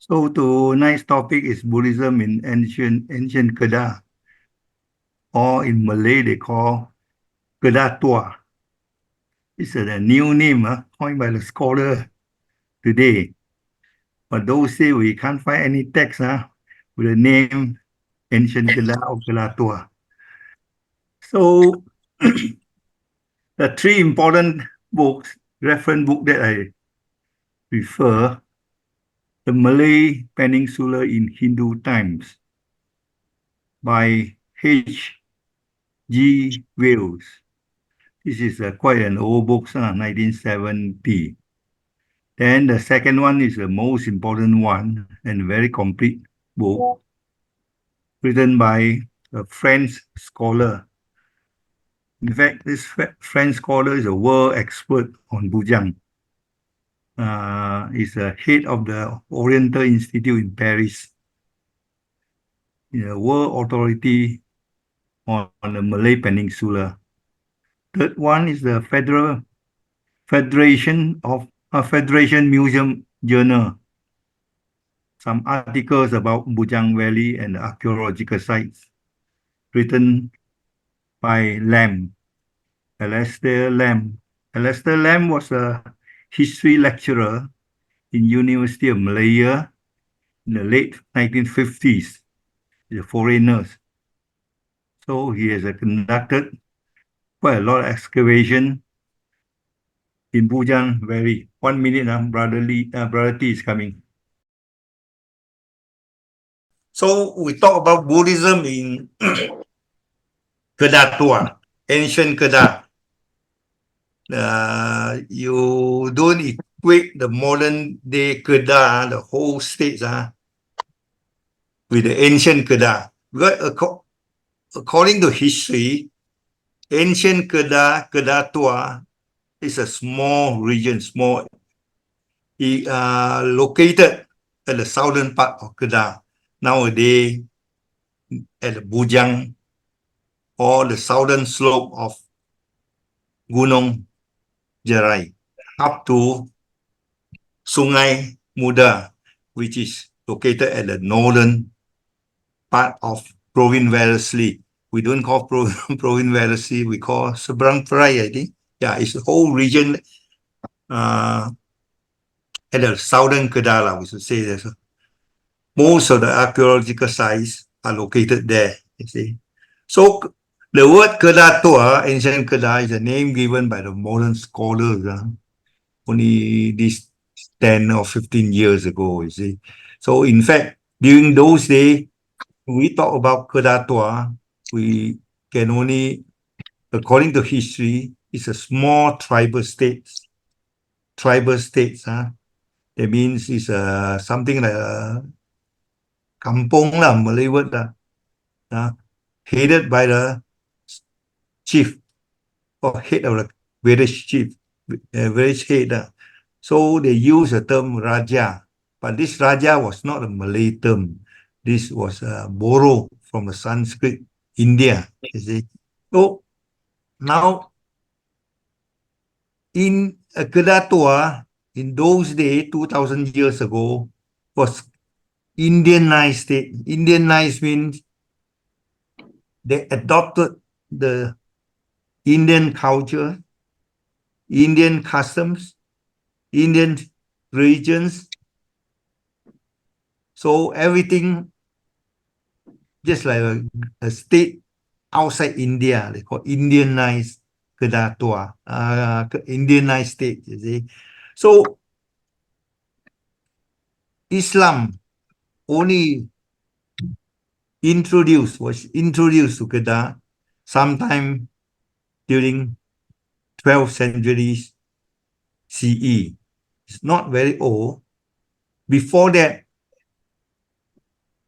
So tonight's topic is Buddhism in ancient Kedah, or in Malay they call Kedah Tua. It's a new name coined by the scholar today. But those say we can't find any text with the name ancient Kedah or Kedah Tua. So the three important books, reference book that I refer, the Malay Peninsula in Hindu Times by H. G. Wells. This is quite an old book, 1970. Then the second one is the most important one and very complete book, written by a French scholar. In fact, this French scholar is a world expert on Bujang. He's the head of the Oriental Institute in Paris, the world authority on the Malay Peninsula. Third one is the Federation Museum Journal. Some articles about Bujang Valley and the archaeological sites, written by Alastair Lamb. Alastair Lamb was a history lecturer in University of Malaya in the late 1950s. He's a foreigner. So he has conducted quite a lot of excavation in Bujang Valley. 1 minute, Brother T is coming. So we talk about Buddhism in Kedah Tua, ancient Kedah. You don't equate the modern day Kedah, the whole states, with the ancient Kedah. Because according to history, ancient Kedah, Kedah Tua, is a small region, located at the southern part of Kedah. Nowadays, at the Bujang, or the southern slope of Gunung Jerai, up to Sungai Muda, which is located at the northern part of Province Vellesley. We don't call Province Vellesley, we call Seberang Perai, I think. Yeah, it's the whole region at the southern Kedah, we should say that. Most of the archaeological sites are located there, you see. So the word Kedah Tua, ancient Kedah, is a name given by the modern scholars only this 10 or 15 years ago, you see. So in fact, during those days, we talk about Kedah Tua, we can only, according to history, it's a small tribal states. That means it's something like a kampong Malay word headed by the chief or head of the village chief, village head. So they use the term Raja, but this Raja was not a Malay term. This was borrowed from the Sanskrit India, you see. So now in Kedah Tua, in those days, 2,000 years ago, was Indianized state. Indianized means they adopted the Indian culture, Indian customs, Indian religions. So everything just like a state outside India, they call Indianized Kedah Tua, Indianized state, you see. So Islam only was introduced to Kedah sometime during 12th century CE. It's not very old. Before that,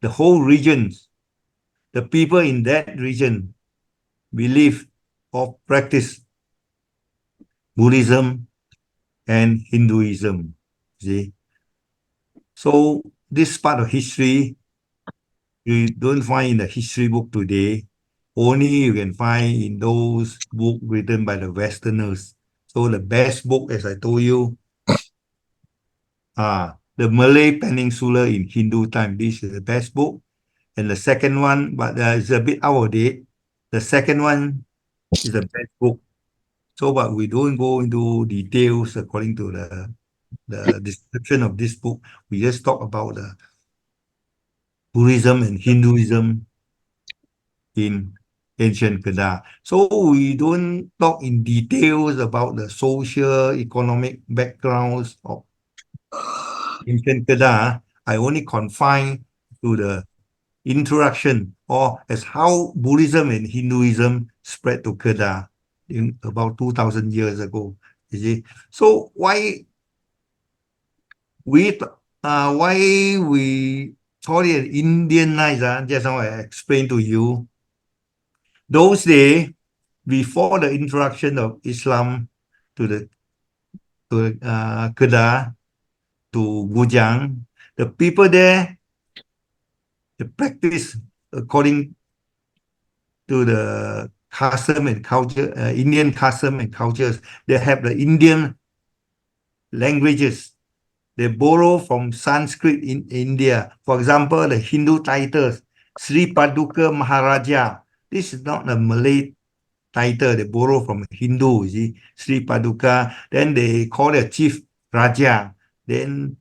the whole region, the people in that region believe or practice Buddhism and Hinduism. See? So this part of history, you don't find in the history book today. Only you can find in those books written by the Westerners. So the best book, as I told you, the Malay Peninsula in Hindu time. This is the best book. And the second one, but it's a bit out of date. The second one is the best book. So, but we don't go into details according to the description of this book. We just talk about the Buddhism and Hinduism in ancient Kedah. So we don't talk in details about the social, economic backgrounds of ancient Kedah. I only confine to the introduction or as how Buddhism and Hinduism spread to Kedah in about 2000 years ago. You see, so we why we call it Indian nights? Just now I explained to you. Those days before the introduction of Islam to the Kedah to Bujang, the people there they practice according to the custom and culture, Indian custom and cultures. They have the Indian languages. They borrow from Sanskrit in India. For example, the Hindu titles, Sri Paduka Maharaja. This is not a Malay title. They borrow from Hindu, you see, Sri Paduka. Then they call the chief Raja. Then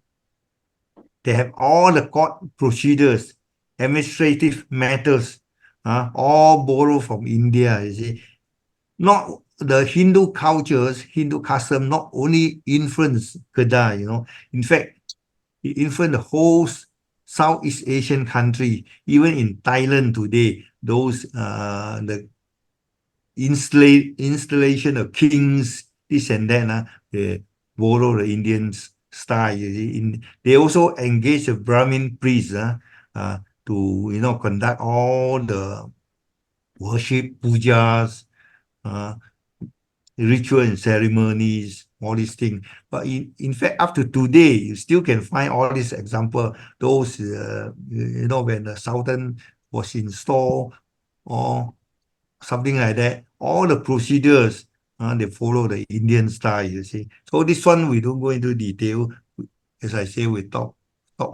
they have all the court procedures, administrative matters, all borrow from India, you see. Not the Hindu cultures, Hindu custom, not only influence Kedah, In fact, it influenced the whole Southeast Asian country, even in Thailand today. Those the installation of kings, this and that, they borrow the Indians style. They also engage the Brahmin priests to conduct all the worship, pujas, ritual and ceremonies, all these things. But in fact, up to today, you still can find all these examples. Those, when the Sultan was installed or something like that, all the procedures, they follow the Indian style, you see. So this one, we don't go into detail. As I say, we talk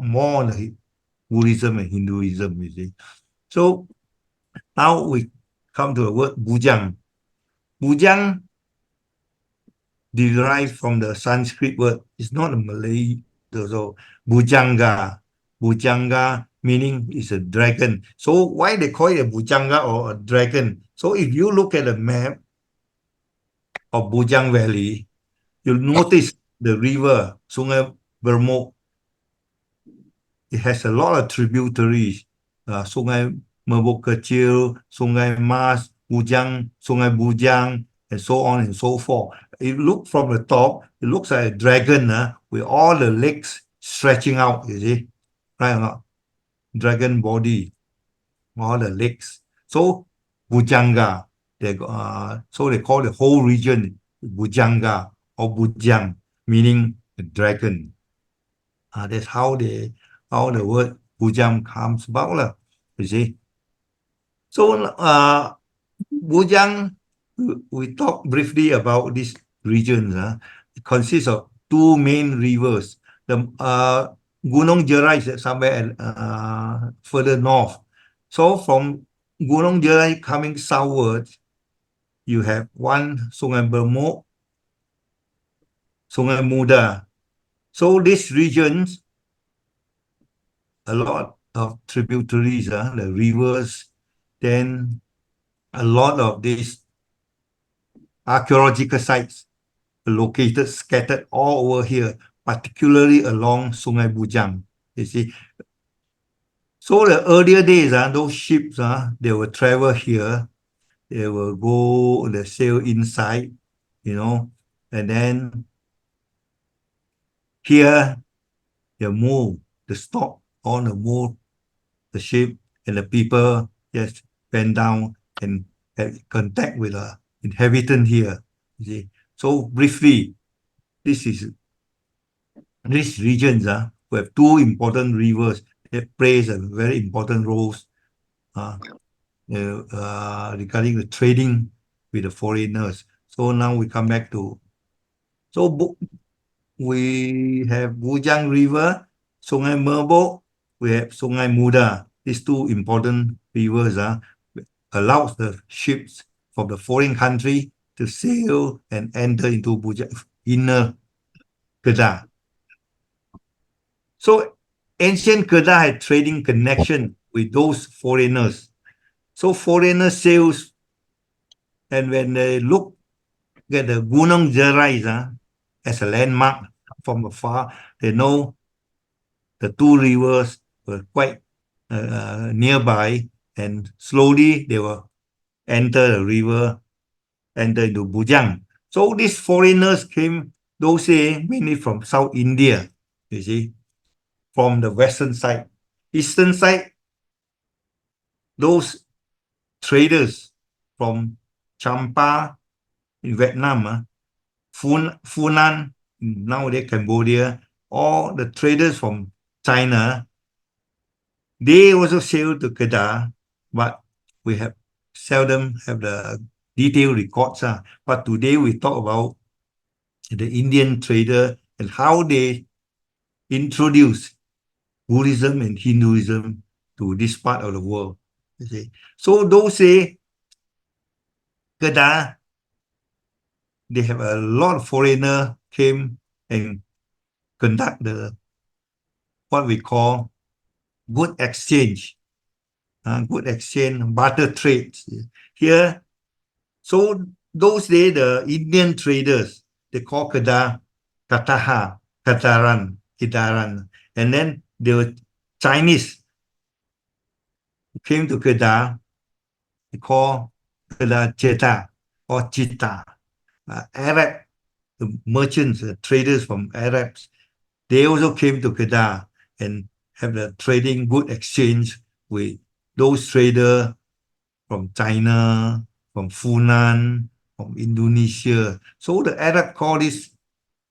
more on the Buddhism and Hinduism, you see. So now we come to the word Bujang. Bujang derived from the Sanskrit word. It's not a Malay. So Bujanga. Bujanga meaning is a dragon. So why they call it a Bujanga or a dragon? So if you look at the map of Bujang Valley, you'll notice the river, Sungai Bermok. It has a lot of tributaries. Sungai Merbok Kecil, Sungai Mas, Bujang, Sungai Bujang, and so on and so forth. You look from the top, it looks like a dragon with all the legs stretching out, you see? Right or not? Dragon body, all the legs. So, Bujanga. So they call the whole region Bujanga or Bujang, meaning the dragon. That's how the word Bujang comes about, you see. So, Bujang, we talked briefly about this region. It consists of two main rivers. The Gunung Jerai is somewhere further north. So from Gunung Jerai coming southwards, you have one Sungai Bermok, Sungai Muda. So these regions, a lot of tributaries, the rivers, then a lot of these archaeological sites located scattered all over here, particularly along Sungai Bujang. You see. So the earlier days, those ships, they will travel here, they will go, they sail inside, and then here they move, the stock on the move, the ship, and the people just bend down and have contact with the inhabitant here. You see. So briefly, this is these regions we have two important rivers that plays a very important roles regarding the trading with the foreigners. So now we come back to, so we have Bujang River Sungai Merbok, we have Sungai Muda. These two important rivers allows the ships from the foreign country to sail and enter into inner Kedah. So ancient Kedah had trading connection with those foreigners. So foreigners sails, and when they look at the Gunung Jerai as a landmark from afar, they know the two rivers were quite nearby, and slowly they will enter the river, enter into Bujang. So these foreigners came, those say, mainly from South India, you see, from the western side. Eastern side, those traders from Champa in Vietnam, Funan, nowadays Cambodia, all the traders from China, they also sail to Kedah, but we have seldom have the detailed records. But today we talk about the Indian trader and how they introduce Buddhism and Hinduism to this part of the world. You see. So those say Kedah, they have a lot of foreigner came and conduct the what we call good exchange, barter trades here. So those days, the Indian traders, they call Kedah Kataha, Kitaran. And then the Chinese who came to Kedah, they call Kedah Cheta or Chita. Arab, the merchants, the traders from Arabs, they also came to Kedah and have the trading good exchange with those traders from China, from Funan, from Indonesia. So the Arab call this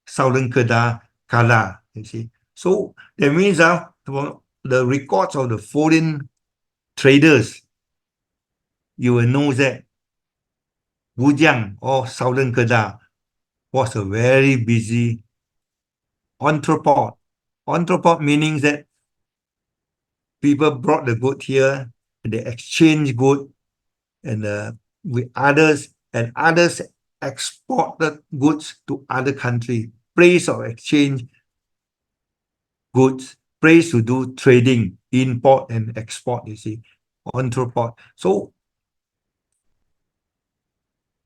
southern Kedah Kala, you see. So that means the records of the foreign traders, you will know that Bujang or southern Kedah was a very busy entrepot. Entrepot meaning that people brought the good here and they exchange good and with others, and others exported goods to other country. Place of exchange goods, place to do trading, import and export, you see, entrepot. So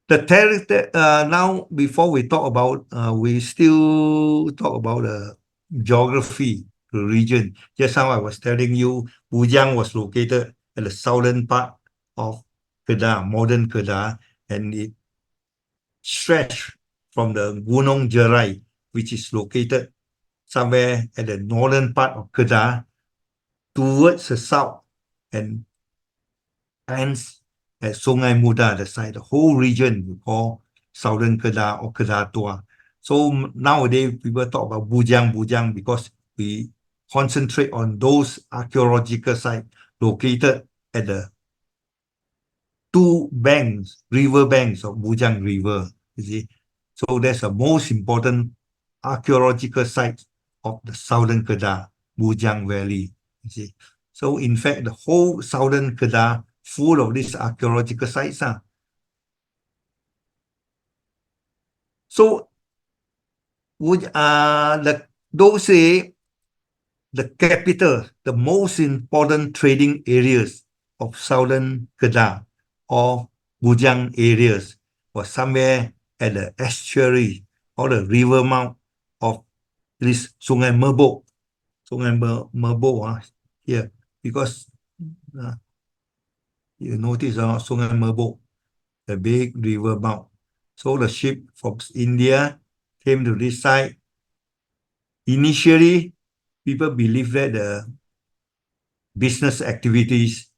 the territory, now before we talk about, we still talk about the geography, the region. Just now I was telling you, Bujang was located at the southern part of Kedah, modern Kedah, and it stretched from the Gunung Jerai, which is located somewhere at the northern part of Kedah, towards the south, and ends at Sungai Muda, the side, the whole region we call Southern Kedah or Kedah Tua. So nowadays people talk about Bujang because we concentrate on those archaeological sites located at the two banks, river banks of Bujang River, you see. So that's the most important archaeological site of the Southern Kedah, Bujang Valley, you see. So in fact, the whole Southern Kedah full of these archaeological sites. So those say the capital, the most important trading areas of Southern Kedah or Bujang areas was somewhere at the estuary or the river mouth of this Sungai Merbok. Sungai Merbok here, because you notice Sungai Merbok, the big river mouth. So the ship from India came to this side. Initially, people believed that the business activities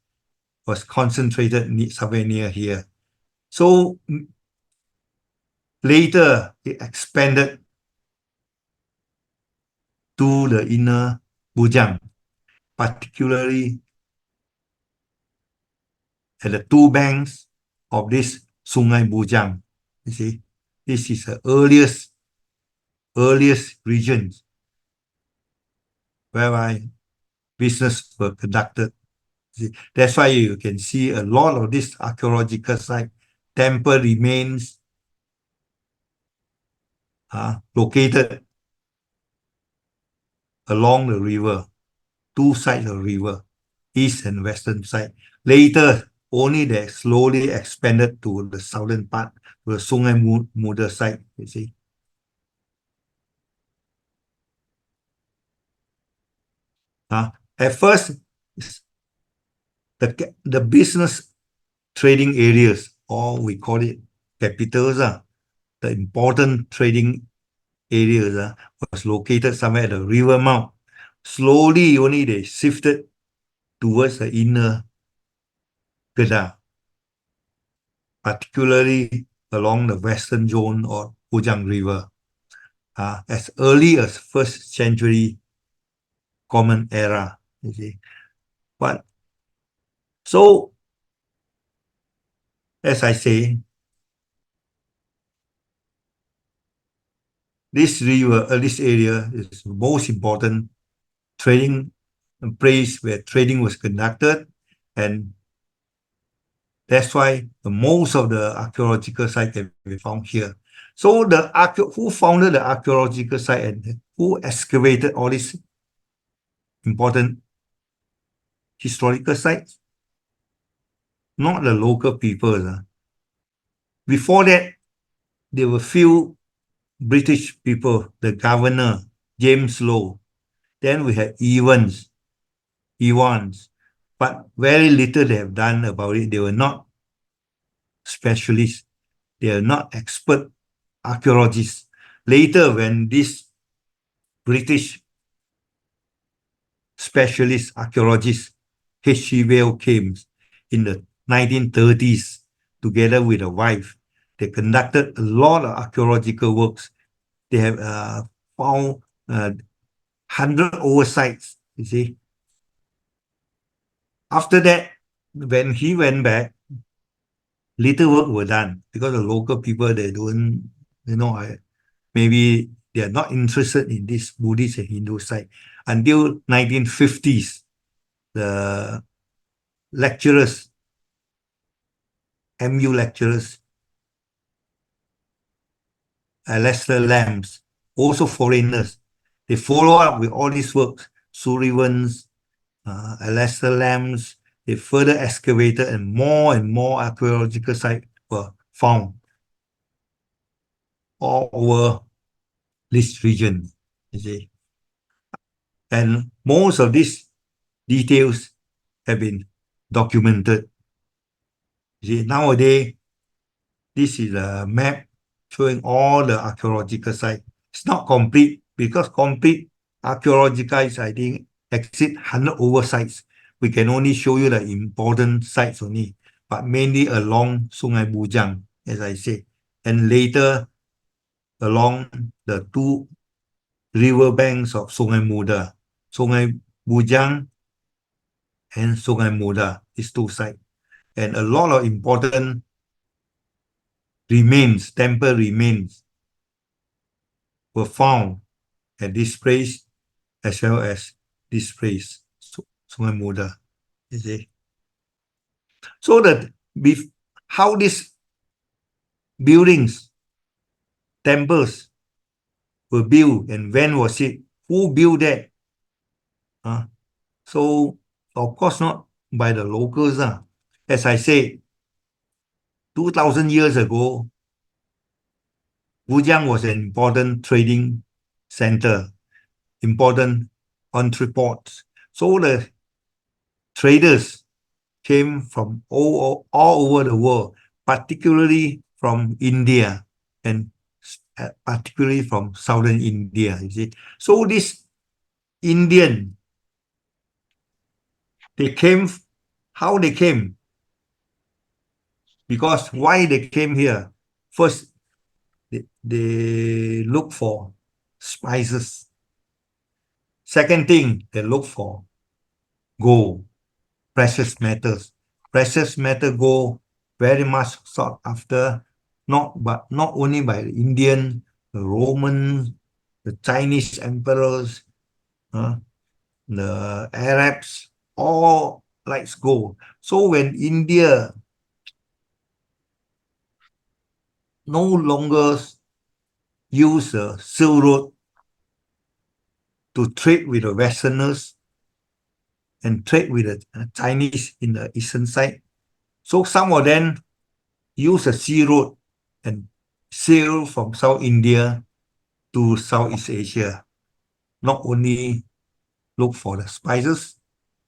was concentrated somewhere near here. So later, it expanded to the inner Bujang, particularly at the two banks of this Sungai Bujang. You see, this is the earliest region. whereby business were conducted. See, that's why you can see a lot of this archaeological site, temple remains located along the river, two sides of the river, east and western side. Later, only they slowly expanded to the southern part, to the Sungai Muda side, you see. At first, the business trading areas, or we call it capitals, the important trading areas was located somewhere at the river mouth. Slowly, only they shifted towards the inner Kedah, particularly along the western zone or Bujang River, as early as first century Common Era. You see, but so as I say, this river, this area is the most important trading place where trading was conducted, and that's why most of the archaeological site can be found here. So who founded the archaeological site and who excavated all these important historical sites? Not the local people. Before that, there were few British people, the governor, James Lowe. Then we had Evans, but very little they have done about it. They were not specialists. They are not expert archaeologists. Later, when these British specialist archaeologist H.G. Weil came in the 1930s together with a wife. They conducted a lot of archaeological works. They have found 100 oversights, you see. After that, when he went back, little work were done because the local people, they don't, maybe they are not interested in this Buddhist and Hindu site. Until 1950s, the lecturers, MU lecturers, Lester Lambs, also foreigners, they follow up with all these works, Sullivans, Lester Lambs, they further excavated and more archaeological sites were found all over this region, you see. And most of these details have been documented. You see, nowadays, this is a map showing all the archaeological sites. It's not complete because complete archaeological sites, I think, exceed 100 over sites. We can only show you the important sites only, but mainly along Sungai Bujang, as I say, and later along the two river banks of Sungai Muda, Sungai Bujang and Sungai Muda, these two sites. And a lot of important remains, temple remains, were found at this place as well as this place, Sungai Muda. You see? So that how these buildings, temples were built and when was it? Who built that? So of course not by the locals. As I said, 2,000 years ago, Bujang was an important trading center, important entrepôts. So the traders came from all over the world, particularly from India and particularly from southern India, you see. So this Indian, they came, how they came? Because why they came here? First, they look for spices. Second thing, they look for gold, precious metals. Precious metal gold very much sought after, not only by the Indian, the Roman, the Chinese emperors, the Arabs, all likes gold. So when India no longer use the Silk Road to trade with the Westerners and trade with the Chinese in the eastern side, so some of them use the sea road and sail from South India to Southeast Asia. Not only look for the spices,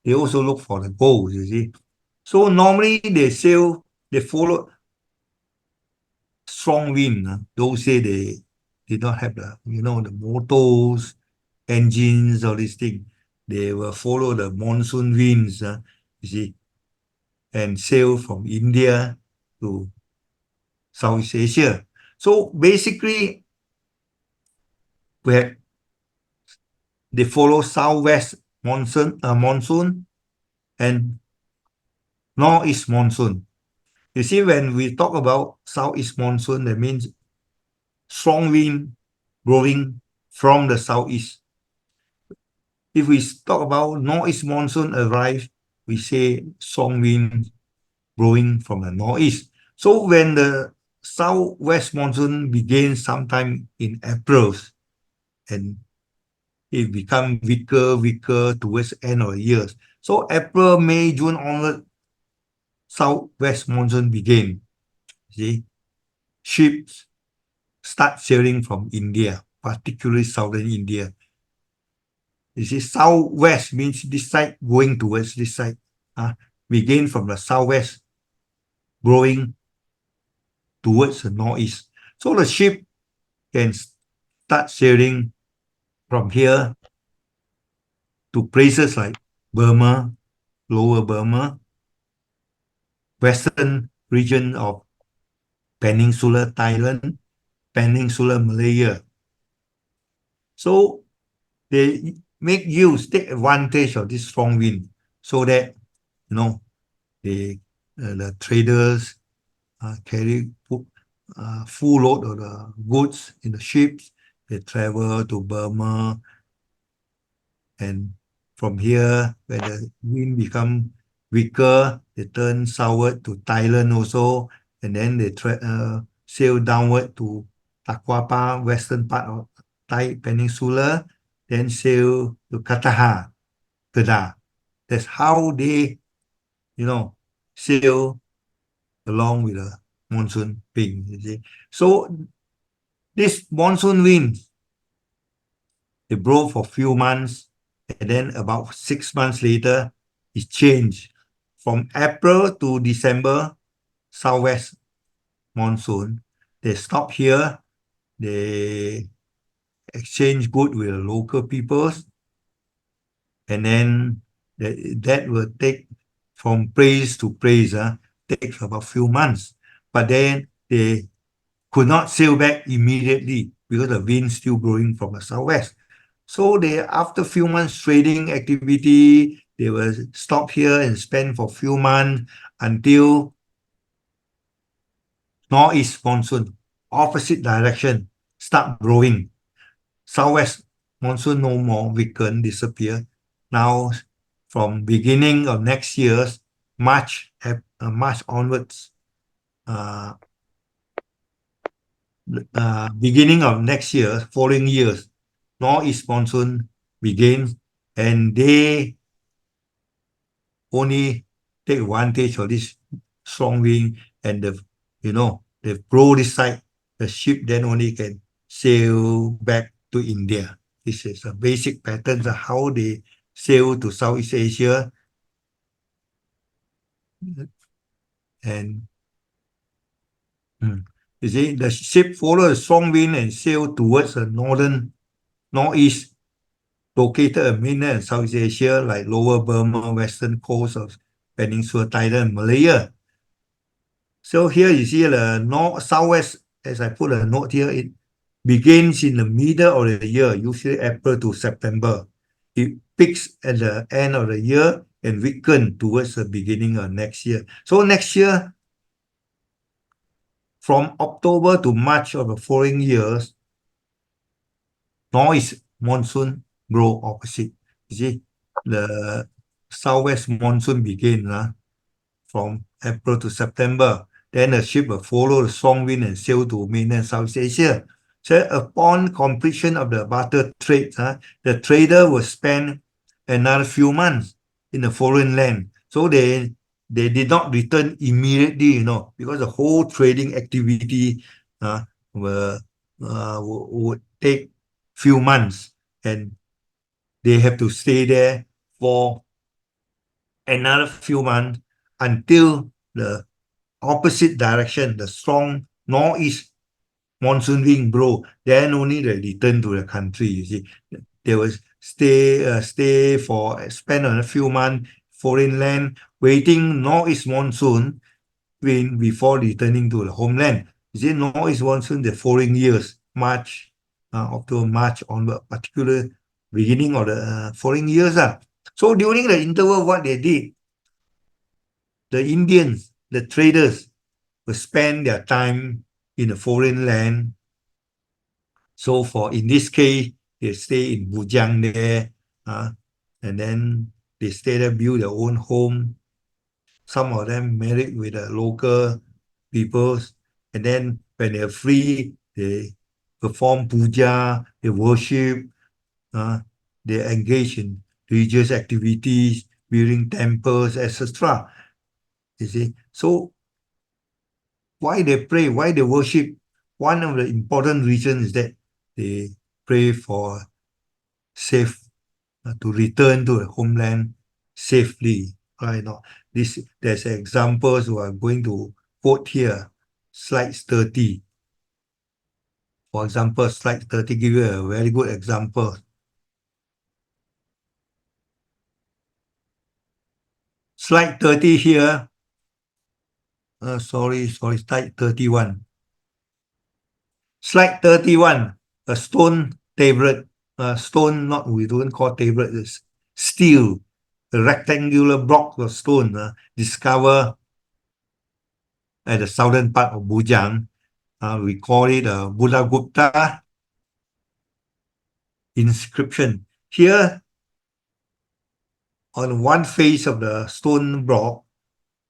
they also look for the gold, you see. So normally they follow strong wind. Those say they did not have the motors, engines, all these things. They will follow the monsoon winds, you see, and sail from India to Southeast Asia. So basically, where they follow southwest monsoon and northeast monsoon. You see, when we talk about southeast monsoon, that means strong wind blowing from the southeast. If we talk about northeast monsoon arrive, we say strong wind blowing from the northeast. So when the southwest monsoon begins sometime in April, and it become weaker towards the end of the year. So April, May, June onward, southwest monsoon begin. See, ships start sailing from India, particularly southern India. You see, southwest means this side going towards this side. Begin from the southwest, growing towards the northeast. So the ship can start sailing from here to places like Burma, Lower Burma, western region of Peninsular Thailand, Peninsular Malaya. So they take advantage of this strong wind so that, the traders carry full load of the goods in the ships. They travel to Burma, and from here, when the wind become weaker, they turn southward to Thailand also, and then they sail downward to Takwapa, western part of Thai Peninsula, then sail to Kedah. That's how they, sail along with the monsoon wind, you see. So this monsoon wind, they blow for few months, and then about 6 months later, it changed. From April to December, southwest monsoon, they stop here, they exchange good with the local peoples, and then that will take from place to place, takes about few months. But then they could not sail back immediately because the wind still blowing from the southwest. So they, after few months trading activity, they will stop here and spend for few months until northeast monsoon, opposite direction, start blowing. Southwest monsoon no more, weaken, disappear. Now, from beginning of next year's March onwards, uh, beginning of next year, following years, northeast monsoon begins, and they only take advantage of this strong wind, and they blow this side. The ship then only can sail back to India. This is a basic pattern of how they sail to Southeast Asia, and you see the ship follow the strong wind and sail towards the northeast, located in mainland and Southeast Asia like Lower Burma, western coast of Peninsula Thailand, Malaya. So here you see the north southwest, as I put a note here, it begins in the middle of the year, usually April to September. It peaks at the end of the year and weaken towards the beginning of next year. So next year, from October to March of the following years, north monsoon blow opposite. You see, the southwest monsoon begins from April to September. Then the ship will follow the strong wind and sail to mainland Southeast Asia. So upon completion of the barter trade, the trader will spend another few months in a foreign land. So they did not return immediately, because the whole trading activity will, would take few months, and they have to stay there for another few months until the opposite direction, the strong northeast monsoon wind blow. Then only they return to the country. You see, they will stay for spend a few months foreign land, waiting northeast monsoon wind before returning to the homeland. You see, northeast monsoon the following years, March, October, March onward, particular beginning of the following years. So during the interval, what they did, the Indians, the traders, will spend their time in a foreign land. So in this case, they stay in Bujang there, and then they stay there, build their own home. Some of them married with the local peoples, and then when they're free, they perform puja, they worship, they engage in religious activities, building temples, etc. You see, so why they pray, why they worship? One of the important reasons is that they pray for safe to return to the homeland safely. Right now, there's examples who I'm going to quote here. Slides 30. For example, slide 30 give you a very good example. Slide 30 here. Sorry, slide 31. Slide 31, a stone tablet. Stone, not, we don't call tablet, it's steel, a rectangular block of stone discovered at the southern part of Bujang. We call it a Buddha Gupta inscription. Here, on one face of the stone block,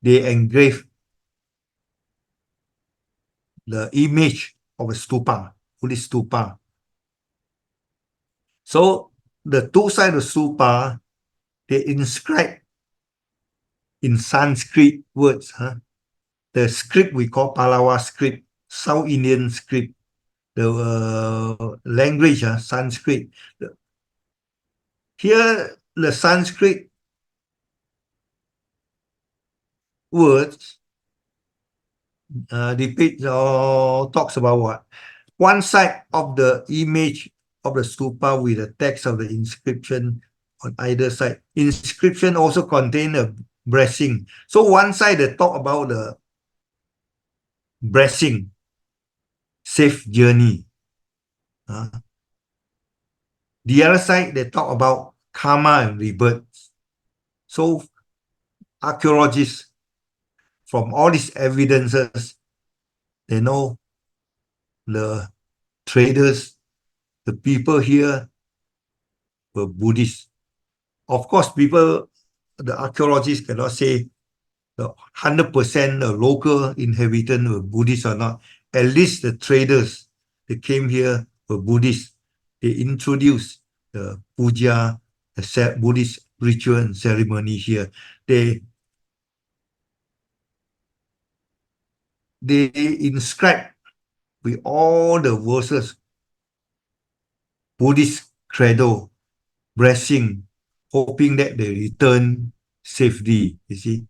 they engrave the image of a stupa, Buddhist stupa. So the two sides of stupa, they inscribe in Sanskrit words. The script we call Pallava script, South Indian script, the language, Sanskrit. Here, the Sanskrit words depicts or talks about what? One side of the image of the stupa with the text of the inscription on either side. Inscription also contain a blessing. So one side they talk about the blessing, safe journey. The other side they talk about karma and rebirth. So archaeologists, from all these evidences, they know the traders, the people here were Buddhists. Of course, the archaeologists cannot say the 100% the local inhabitants were Buddhists or not. At least the traders that came here were Buddhists. They introduced the puja, the Buddhist ritual and ceremony here. They inscribe with all the verses, Buddhist credo, blessing, hoping that they return safely. You see,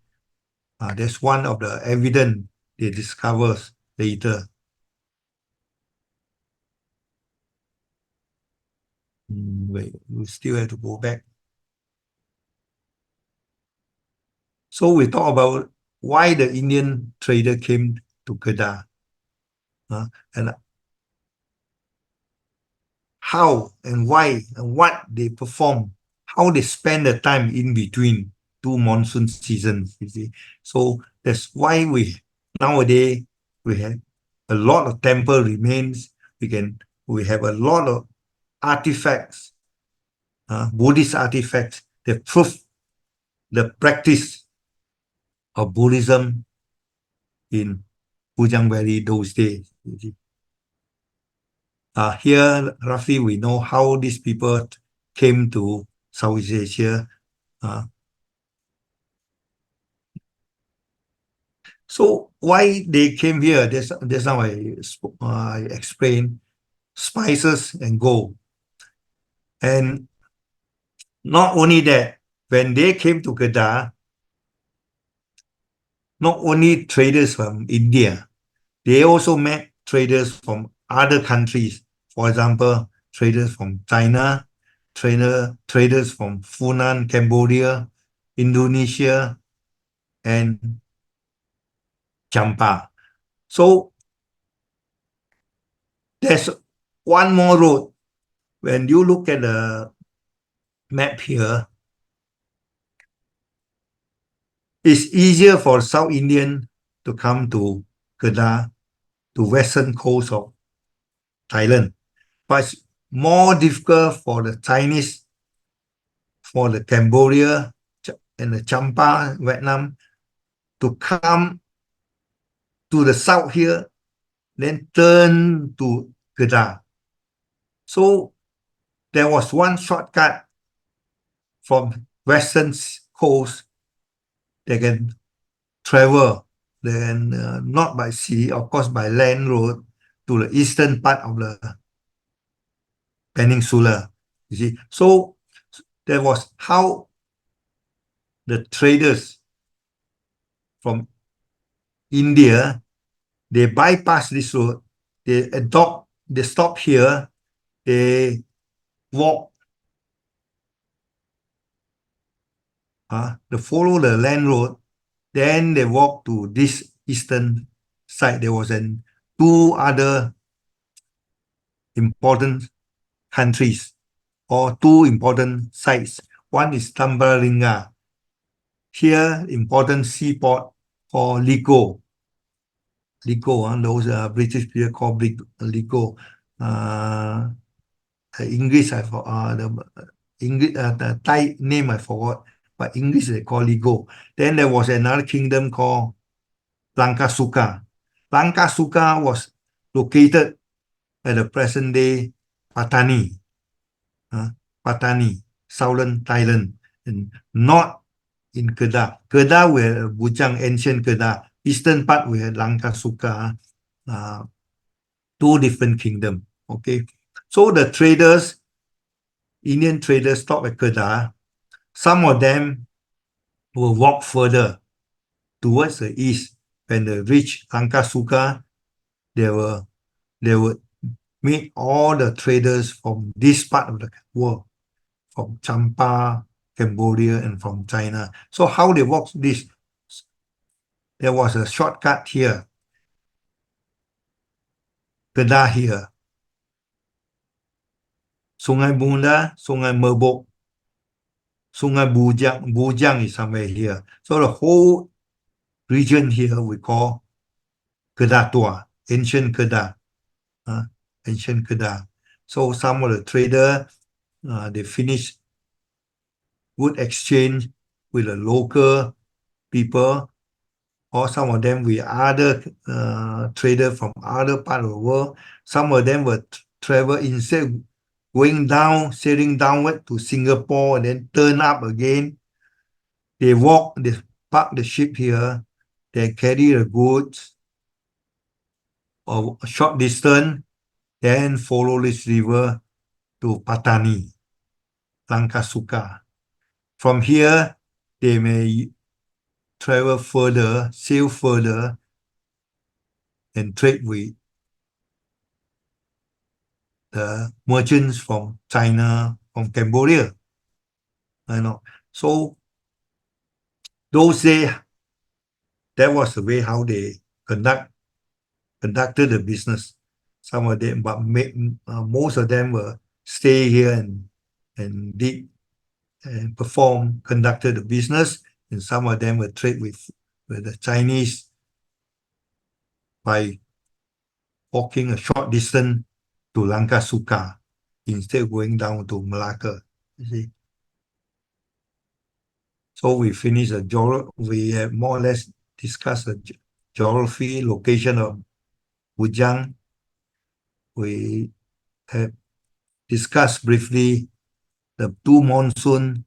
that's one of the evidence they discover later. Wait, we still have to go back. So we talk about why the Indian trader came to Kedah, and how and why and what they perform, how they spend the time in between two monsoon seasons. You see, so that's why nowadays we have a lot of temple remains. We have a lot of artifacts, Buddhist artifacts they proved the practice of Buddhism in Bujang Valley those days. Here, roughly, we know how these people came to Southeast Asia. So why they came here? That's how I explained spices and gold. And not only that, when they came to Kedah, not only traders from India, they also met traders from other countries. For example, traders from China, traders from Funan, Cambodia, Indonesia, and Champa. So there's one more road. When you look at the map here, it's easier for South Indian to come to Kedah, to western coast of Thailand. But it's more difficult for the Chinese, for the Cambodia and the Champa, Vietnam, to come to the south here, then turn to Kedah. So there was one shortcut from western coast. They can travel, then not by sea, of course by land road, to the eastern part of the peninsula. You see, so that was how the traders from India, they bypass this road, they stop here, they walk, they follow the land road, then they walk to this eastern side. There was two other important countries or two important sites. One is Tambalinga. Here, important seaport called Ligo. Those British people call Ligo. English, the English, the Thai name I forgot, but English they call Ligo. Then there was another kingdom called Langkasuka. Langkasuka was located at the present day Patani, Patani, southern Thailand, and not in Kedah. Kedah were Bujang, ancient Kedah. Eastern part we had Langkasuka, two different kingdom. Okay, so the traders, Indian traders, stopped at Kedah. Some of them will walk further towards the east. When they reach Langkasuka, they will meet all the traders from this part of the world, from Champa, Cambodia, and from China. So how they walk this? There was a shortcut here. Kedah here. Sungai Bunda, Sungai Merbok, Sungai Bujang. Bujang is somewhere here. So the whole region here we call Kedah Tua, ancient Kedah. Ancient Kedah. So some of the trader, they finish good exchange with the local people, or some of them with other trader from other part of the world. Some of them will travel instead going down, sailing downward to Singapore and then turn up again. They walk, they park the ship here, they carry the goods a short distance, then follow this river to Patani, Langkasuka. From here, they may travel further, sail further, and trade with the merchants from China, from Cambodia. So those days, that was the way how they conducted the business. Some of them, but most of them will stay here and did and conducted the business, and some of them will trade with the Chinese by walking a short distance to Langkasuka instead of going down to Malacca. You see. So we finished we have more or less discussed the geography, location of Bujang. We have discussed briefly the two monsoon,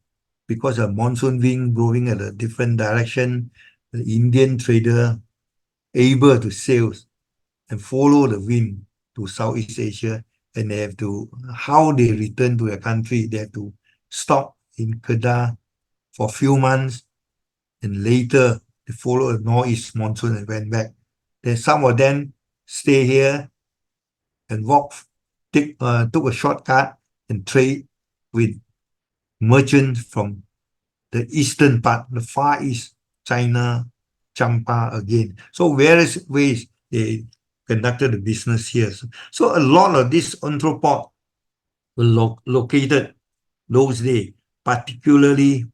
because of monsoon wind blowing at a different direction, the Indian trader able to sail and follow the wind to Southeast Asia, and they have to, how they return to their country, they have to stop in Kedah for a few months, and later they follow the northeast monsoon and went back. Then some of them stay here and took a shortcut and trade with merchants from the eastern part, the Far East, China, Champa again. So various ways they conducted the business here. So a lot of these entrepôt were located those days, particularly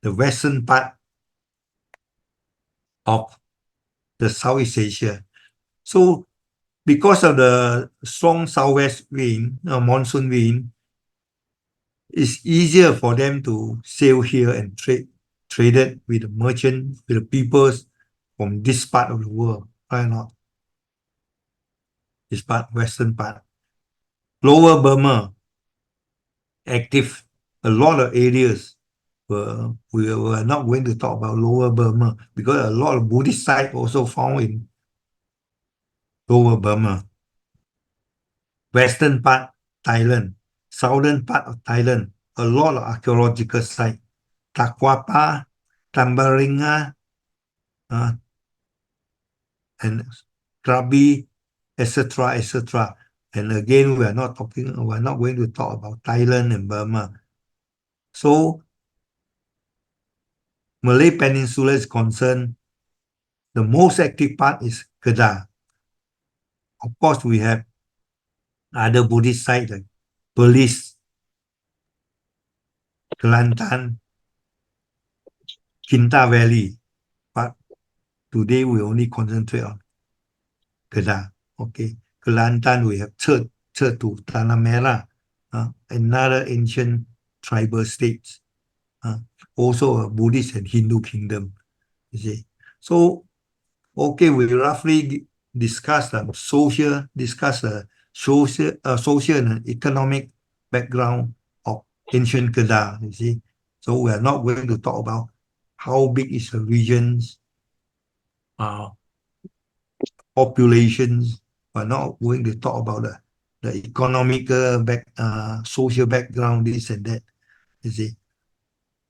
the western part of the Southeast Asia. So because of the strong southwest wind, monsoon wind, it's easier for them to sail here and traded with the merchant, with the peoples from this part of the world. Why not? This part, western part. Lower Burma, active. A lot of areas we were not going to talk about Lower Burma because a lot of Buddhist sites also found in Lower Burma. Western part, Thailand. Southern part of Thailand, a lot of archaeological sites. Takwapa, Tambaringa, and Krabi, etc., etc. And again, we're not going to talk about Thailand and Burma. So, Malay Peninsula is concerned, the most active part is Kedah. Of course, we have other Buddhist sites like Perlis, Kelantan, Kinta Valley. But today, we only concentrate on Kedah. Okay. Kelantan, we have Cetu, Tanah Merah, another ancient tribal states. Also a Buddhist and Hindu kingdom, you see. So, okay, we roughly discussed the social and economic background of ancient Kedah, you see. So we are not going to talk about how big is the region's populations. We're not going to talk about the economical social background, this and that, you see.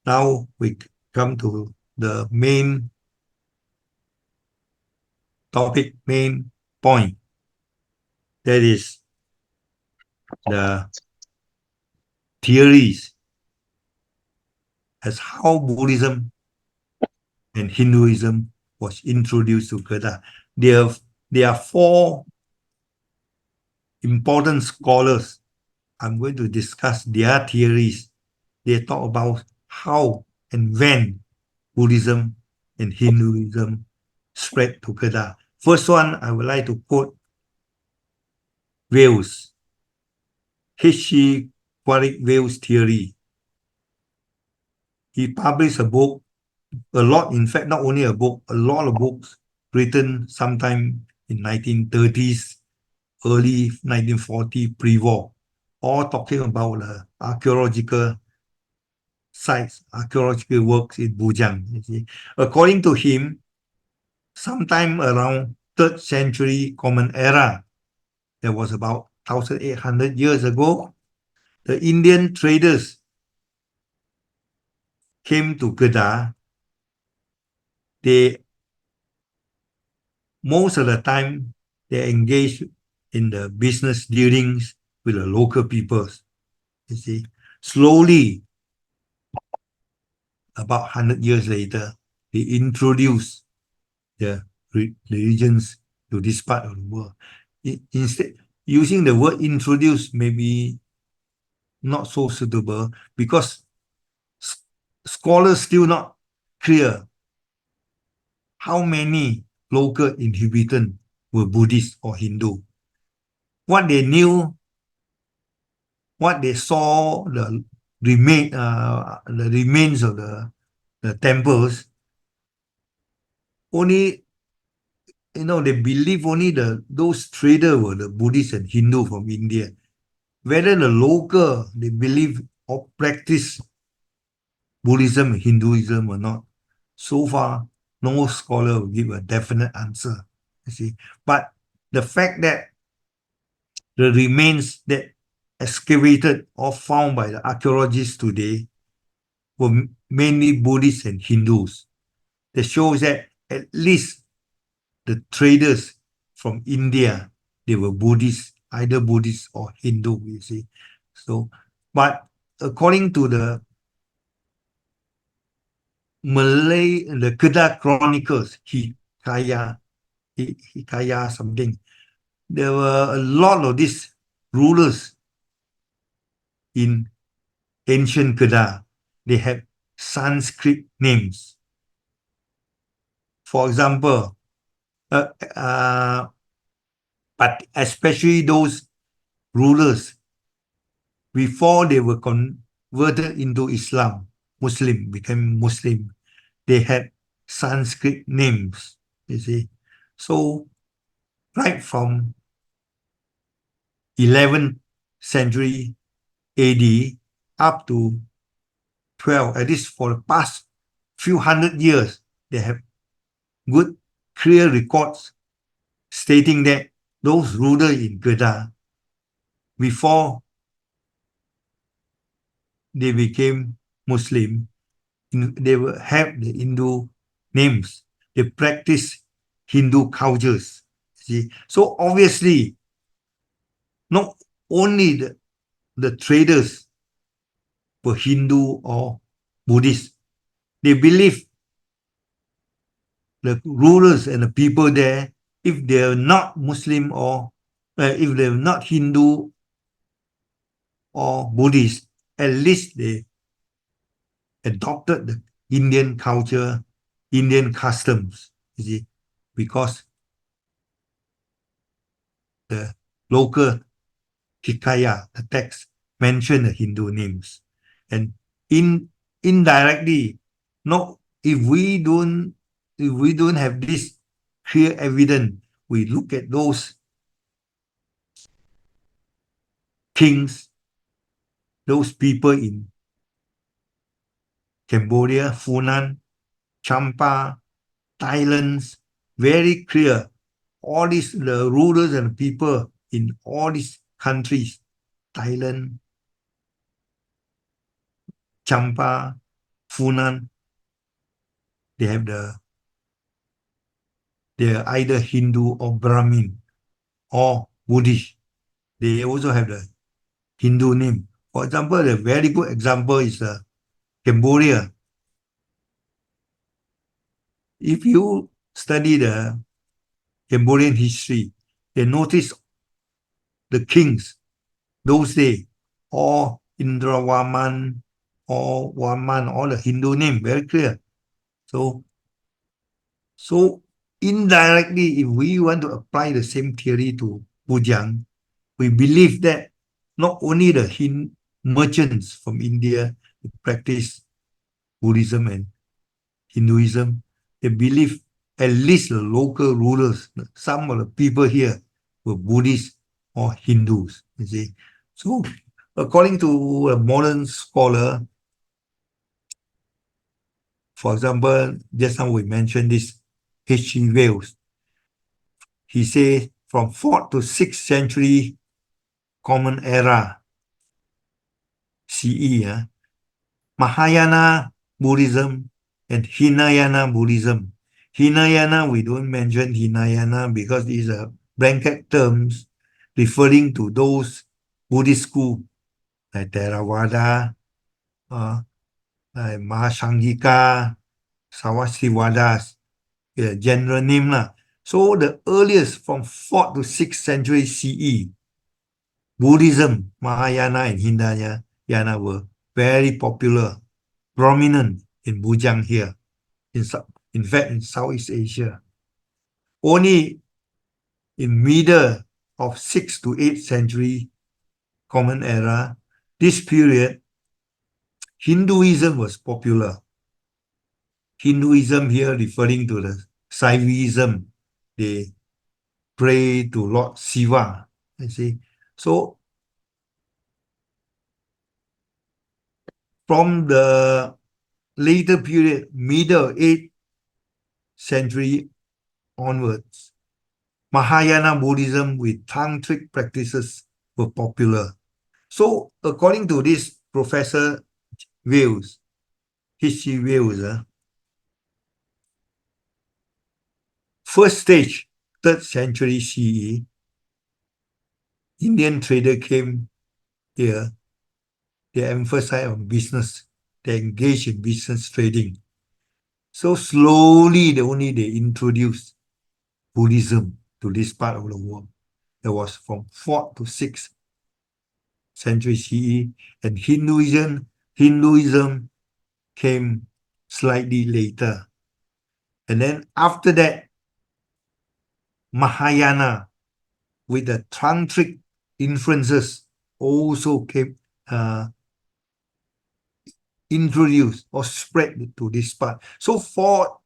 Now we come to the main topic, main point. That is the theories as how Buddhism and Hinduism was introduced to Kedah. There are four important scholars. I'm going to discuss their theories. They talk about how and when Buddhism and Hinduism spread to Kedah. First one, I would like to quote Wales, H.C. Quarrick Wales theory. He published a book, a lot, in fact, not only a book, a lot of books written sometime in 1930s, early 1940, pre-war, all talking about the archaeological sites, archaeological works in Bujang. You see. According to him, sometime around 3rd century Common Era, that was about 1,800 years ago, the Indian traders came to Kedah. Most of the time, they engaged in the business dealings with the local peoples. You see, slowly, about 100 years later, they introduced the religions to this part of the world. Instead, using the word introduce may be not so suitable because scholars still not clear how many local inhabitants were Buddhist or Hindu. What they knew, what they saw, the the remains of the temples, only they believe only those traders were the Buddhists and Hindu from India. Whether the local they believe or practice Buddhism, Hinduism or not, so far no scholar will give a definite answer. You see, but the fact that the remains that excavated or found by the archaeologists today were mainly Buddhists and Hindus. That shows that at least the traders from India, they were Buddhist, either Buddhist or Hindu, you see. So, but according to the the Kedah Chronicles, Hikaya something, there were a lot of these rulers in ancient Kedah. They had Sanskrit names. For example, uh, uh, but especially those rulers before they were converted into Islam, became Muslim, they had Sanskrit names, you see. So right from 11th century AD up to 12, at least for the past few hundred years, they have good, clear records stating that those rulers in Kedah, before they became Muslim, they will have the Hindu names. They practice Hindu cultures. See, so obviously, not only the traders were Hindu or Buddhist. They believe the rulers and the people there, if they're not Muslim or if they're not Hindu or Buddhist, at least they adopted the Indian culture, Indian customs, you see, because the local Hikaya, the text, mention the Hindu names. And indirectly, not if we don't have this clear evidence, we look at those kings, those people in Cambodia, Funan, Champa, Thailand, very clear. All these the rulers and people in all these countries, Thailand, Champa, Funan, they have they're either Hindu or Brahmin or Buddhist. They also have the Hindu name. For example, a very good example is Cambodia. If you study the Cambodian history, they notice the kings those days, or Indrawaman, or Waman, all the Hindu name, very clear. So indirectly, if we want to apply the same theory to Bujang, we believe that not only the merchants from India practice Buddhism and Hinduism, they believe at least the local rulers, some of the people here were Buddhists or Hindus, you see. So according to a modern scholar, for example, just now we mentioned this H.G. Wells. He says from 4th to 6th century Common Era CE, Mahayana Buddhism and Hinayana Buddhism. Hinayana, we don't mention Hinayana because these are blanket terms referring to those Buddhist schools like Theravada, like Mahasangika, Savasivadas, general name lah. So the earliest from 4th to 6th century CE, Buddhism, Mahayana and Hinayana were very popular, prominent in Bujang here, in fact in Southeast Asia. Only in middle of 6th to 8th century Common Era, this period, Hinduism was popular. Hinduism here referring to the Saivism. They pray to Lord Shiva. You see. So from the later period, middle 8th century onwards, Mahayana Buddhism with tantric practices were popular. So according to this Professor Wales, H.G. Wales, first stage, 3rd century CE, Indian trader came here. They emphasize on business. They engage in business trading. So slowly, they introduced Buddhism to this part of the world. That was from 4th to 6th century CE, and Hinduism came slightly later. And then after that, Mahayana with the tantric influences also came introduced or spread to this part. So four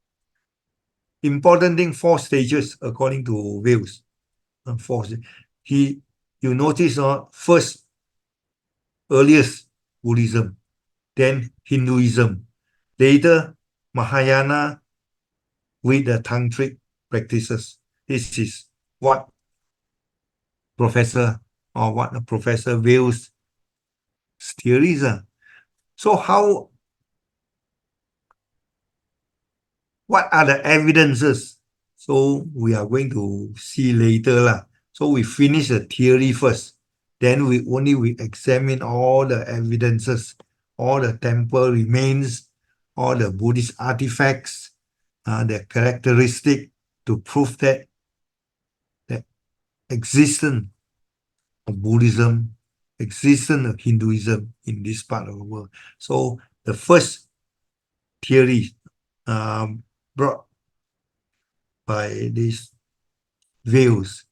important thing, 4 stages according to Wales. You notice first earliest Buddhism, then Hinduism, later Mahayana with the tantric practices. This is what Professor Wales' theories are. So what are the evidences? So we are going to see later lah. So we finish the theory first. Then we examine all the evidences, all the temple remains, all the Buddhist artifacts, their characteristic to prove that the existence of Buddhism, existence of Hinduism in this part of the world. So the first theory brought by these views.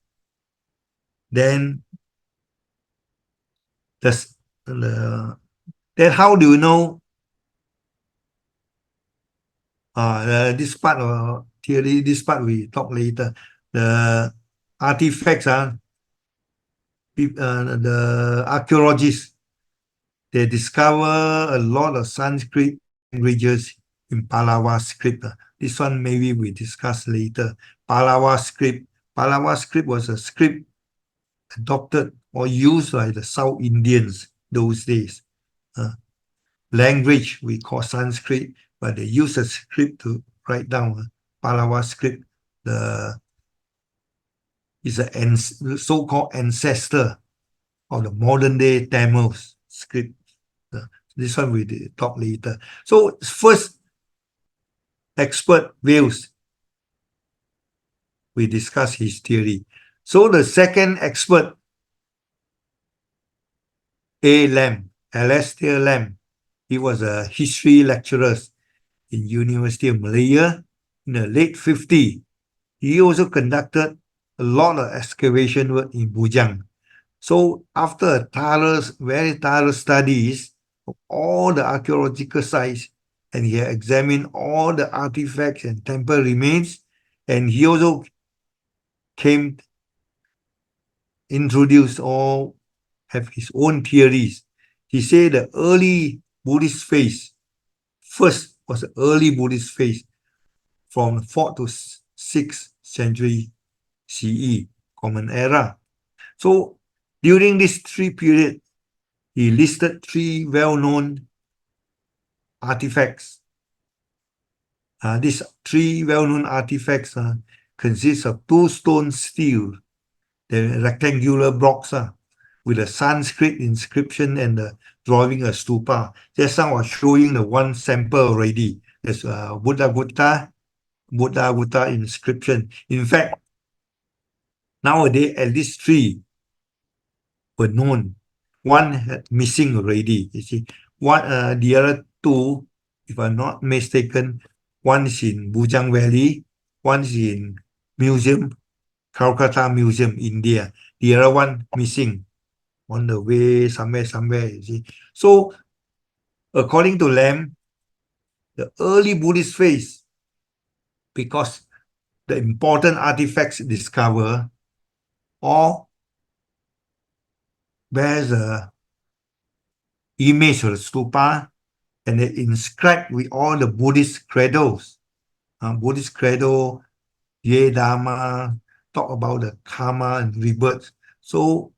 Then then how do you know this part of theory, this part we talk later. The artifacts the archaeologists, they discover a lot of Sanskrit languages in Pallava script. This one maybe we discuss later. Pallava script was a script adopted or used by the South Indians those days. Language we call Sanskrit, but they use a script to write down Pallava script. Is a so-called ancestor of the modern day Tamil script. This one we talk later. So first expert Wales, we discuss his theory. So the second expert, Alastair Lamb, he was a history lecturer in University of Malaya in the late 50s. He also conducted a lot of excavation work in Bujang. So after very thorough studies of all the archaeological sites, and he examined all the artifacts and temple remains, and he also introduced or have his own theories. He said the early Buddhist phase, first was the early Buddhist phase from 4th to 6th century CE, Common Era. So during this 3 period, he listed 3 well-known artifacts. These 3 well-known artifacts consist of 2 stone stele, the rectangular blocks with a Sanskrit inscription and the drawing a stupa. Just now I was showing the one sample already. There's a Buddha Gutta inscription. In fact, nowadays at least 3 were known. One had missing already. You see, the other 2, if I'm not mistaken, one is in Bujang Valley, one is in Calcutta Museum, India. The other one missing on the way somewhere, you see. So According to Lam, the early Buddhist faith, because the important artifacts discovered all bears a image of the stupa, and they inscribed with all the Buddhist credos. Buddhist credo, Ye Dharma, talk about the karma and rebirth. So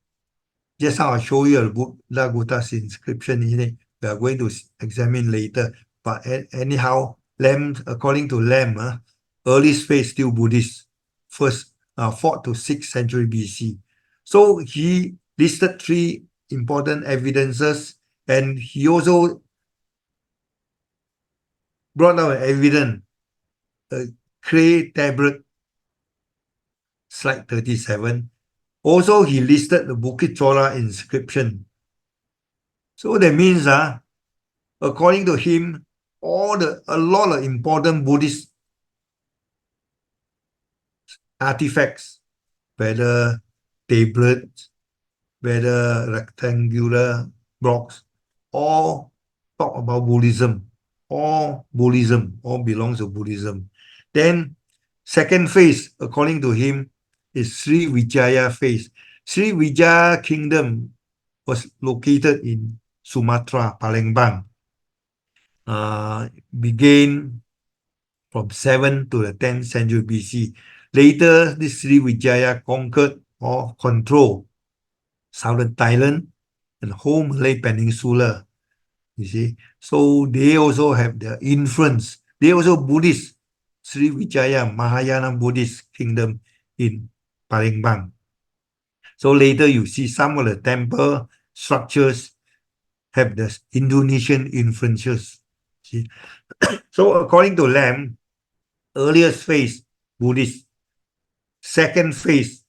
just how I show you a Buddha Guta's inscription in it, we are going to examine later. But anyhow, Lam, according to Lam, early faith still Buddhist, first 4th to 6th century BC. So he listed 3 important evidences, and he also brought out evidence, a clay tablet, slide 37. Also, he listed the Bukit Chora inscription. So that means, according to him, a lot of important Buddhist artifacts, whether tablets, whether rectangular blocks, all talk about Buddhism. All belongs to Buddhism. Then, second phase, according to him, is Sri Vijaya phase. Sri Vijaya kingdom was located in Sumatra, Palembang. Began from 7th to the 10th century BC. Later, this Sri Vijaya conquered or controlled southern Thailand and whole Malay Peninsula. You see, so they also have their influence. They also Buddhist, Sri Vijaya Mahayana Buddhist kingdom in Palembang. So later you see some of the temple structures have the Indonesian influences. See? So according to Lam, earliest phase Buddhist, second phase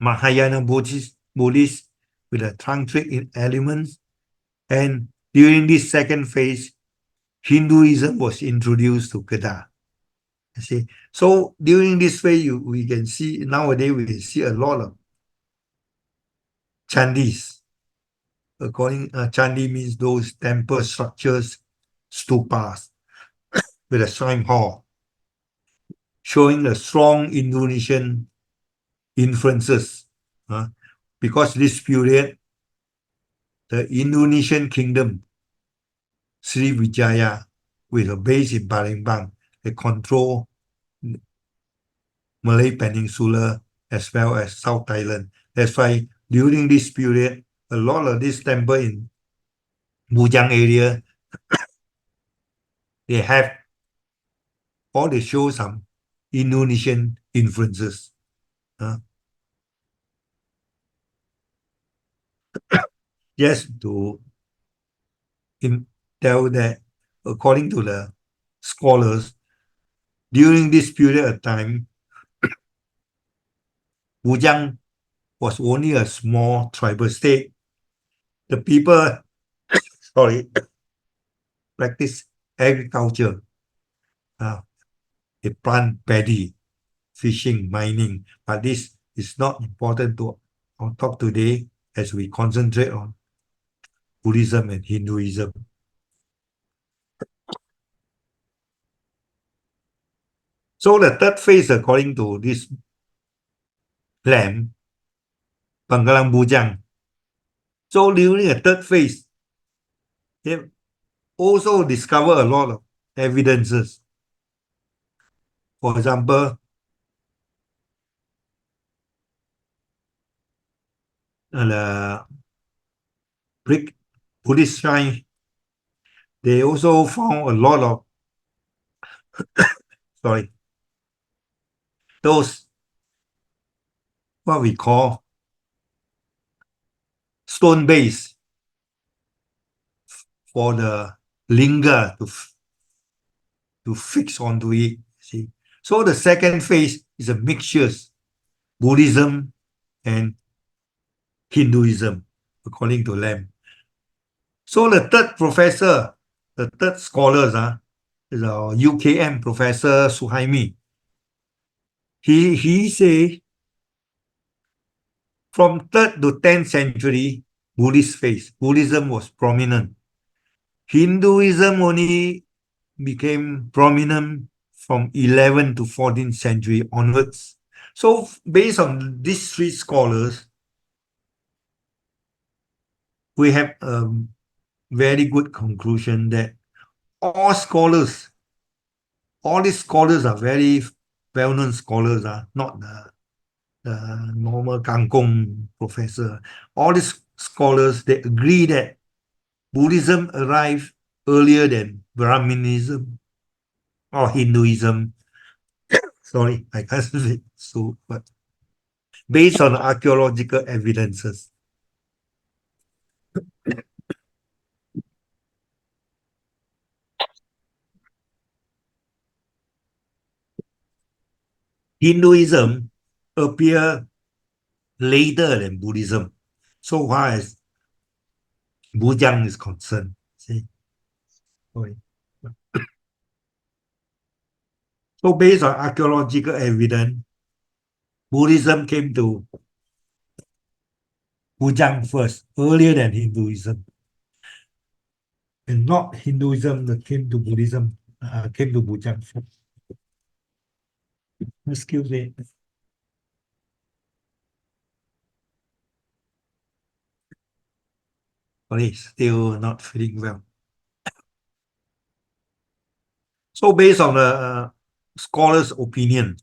Mahayana Buddhist with the tantric elements, and during this second phase, Hinduism was introduced to Kedah. You see, so during this phase, we can see nowadays we see a lot of chandis. Chandi means those temple structures, stupas with a shrine hall, showing the strong Indonesian influences. Because this period, the Indonesian kingdom, Sri Vijaya, with a base in Palembang, they control Malay Peninsula as well as South Thailand. That's why during this period, a lot of this temple in Bujang area, they have, or they show some Indonesian influences. Just to tell that, according to the scholars, during this period of time, Bujang was only a small tribal state. The people, sorry, practice agriculture. They plant paddy, fishing, mining. But this is not important to on top today as we concentrate on Buddhism and Hinduism. So the third phase, according to this plan, Pangkalan Bujang. So during the third phase, they also discover a lot of evidences. For example, the Greek Buddhist shrine, they also found a lot of, those what we call stone base for the linga to fix onto it. See, so the second phase is a mixture Buddhism and Hinduism, according to Lam. So the third professor, the third scholars, is our UKM Professor Suhaimi. He say from 3rd to 10th century Buddhist faith, Buddhism was prominent. Hinduism only became prominent from 11th to 14th century onwards. So based on these three scholars, we have a very good conclusion that all scholars, all these scholars are very well-known scholars, not the normal kangkong professor. All these scholars, they agree that Buddhism arrived earlier than Brahminism or Hinduism. Sorry, I can't say so, but based on archaeological evidences. Hinduism appear later than Buddhism. So far as Bujang is concerned. See? Sorry. So based on archaeological evidence, Buddhism came to Bujang first, earlier than Hinduism. And not Hinduism that came to Buddhism, came to Bujang first. Excuse me. Sorry, still not feeling well. So based on the scholars' opinion,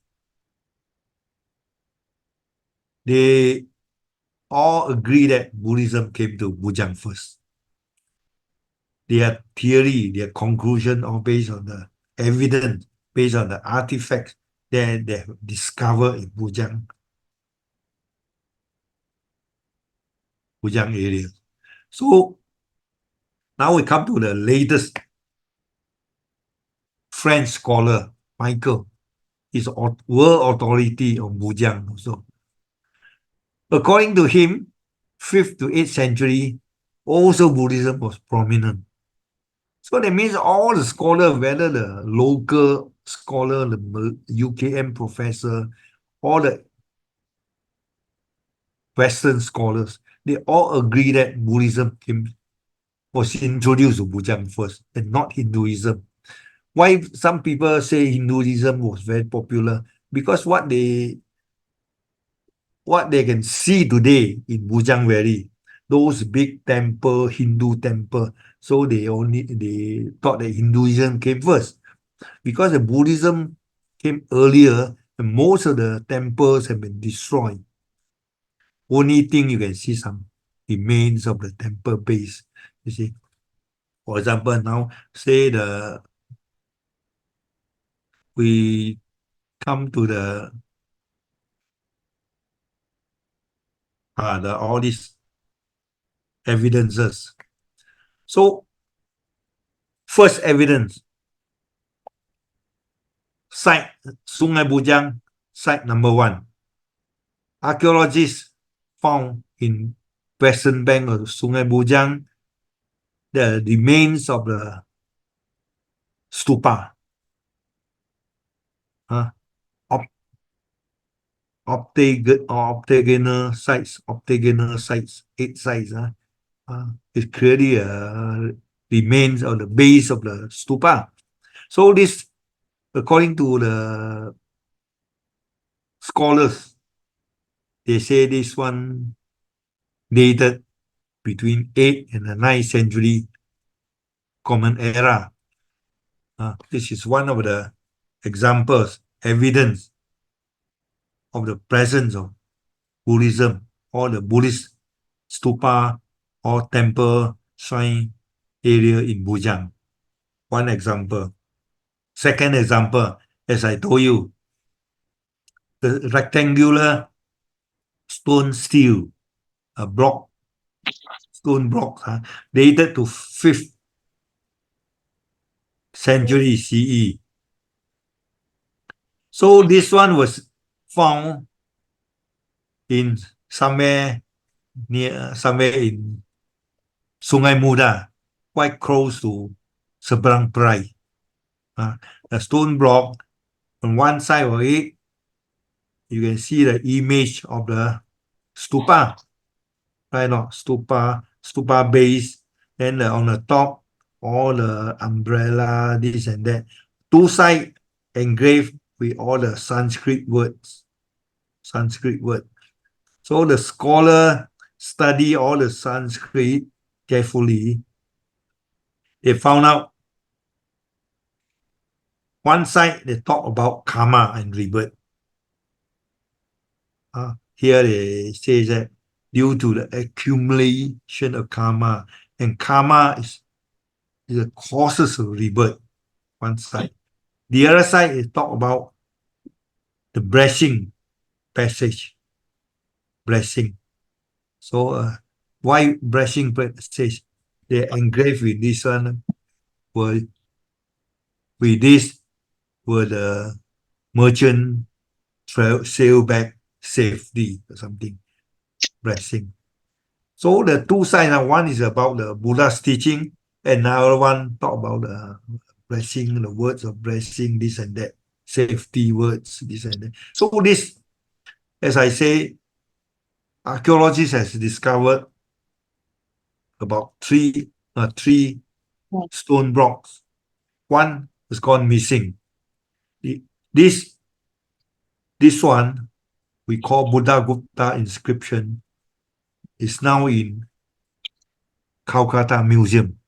they all agree that Buddhism came to Bujang first. Their theory, their conclusion, all based on the evidence, based on the artifacts that they have discovered in Bujang area. So now we come to the latest French scholar, Michael, is world authority on Bujang also. According to him, 5th to 8th century, also Buddhism was prominent. So that means all the scholars, whether the local scholar, the UKM professor, or the Western scholars, they all agree that Buddhism was introduced to Bujang first and not Hinduism. Why some people say Hinduism was very popular? Because what they can see today in Bujang Valley, those big temple, Hindu temple, so they thought that Hinduism came first. Because the Buddhism came earlier, and most of the temples have been destroyed. Only thing you can see some remains of the temple base. You see, for example, now say we come to the all these evidences. So first evidence, site Sungai Bujang, site number 1. Archaeologists found in western bank of Sungai Bujang the remains of the stupa, op octagonal sites, 8 sites. It's clearly remains of the base of the stupa. So this, according to the scholars, they say this one dated between 8th and the 9th century Common Era. This is one of the examples, evidence of the presence of Buddhism or the Buddhist stupa or temple shrine area in Bujang. One example. Second example, as I told you, the rectangular stone stele, a block, stone block, dated to 5th century CE. So this one was found in somewhere in Sungai Muda, quite close to Seberang Perai. A stone block on one side of it, you can see the image of the stupa, right? Not stupa base. Then on the top, all the umbrella, this and that. Two sides engraved with all the Sanskrit words. Sanskrit word. So the scholar study all the Sanskrit carefully. They found out one side they talk about karma and rebirth. Here they say that due to the accumulation of karma, and karma is the causes of rebirth, one side. The other side is talk about the blessing passage, blessing. So why blessing passage? They engrave with this one, with this were the merchant sail back safely or something, blessing. So the two sides, one is about the Buddha's teaching, and another one talk about the blessing, the words of blessing, this and that, safety words, this and that. So this, as I say, archaeologists has discovered about three stone blocks. One has gone missing. This one we call Buddha Gupta inscription is now in Calcutta Museum.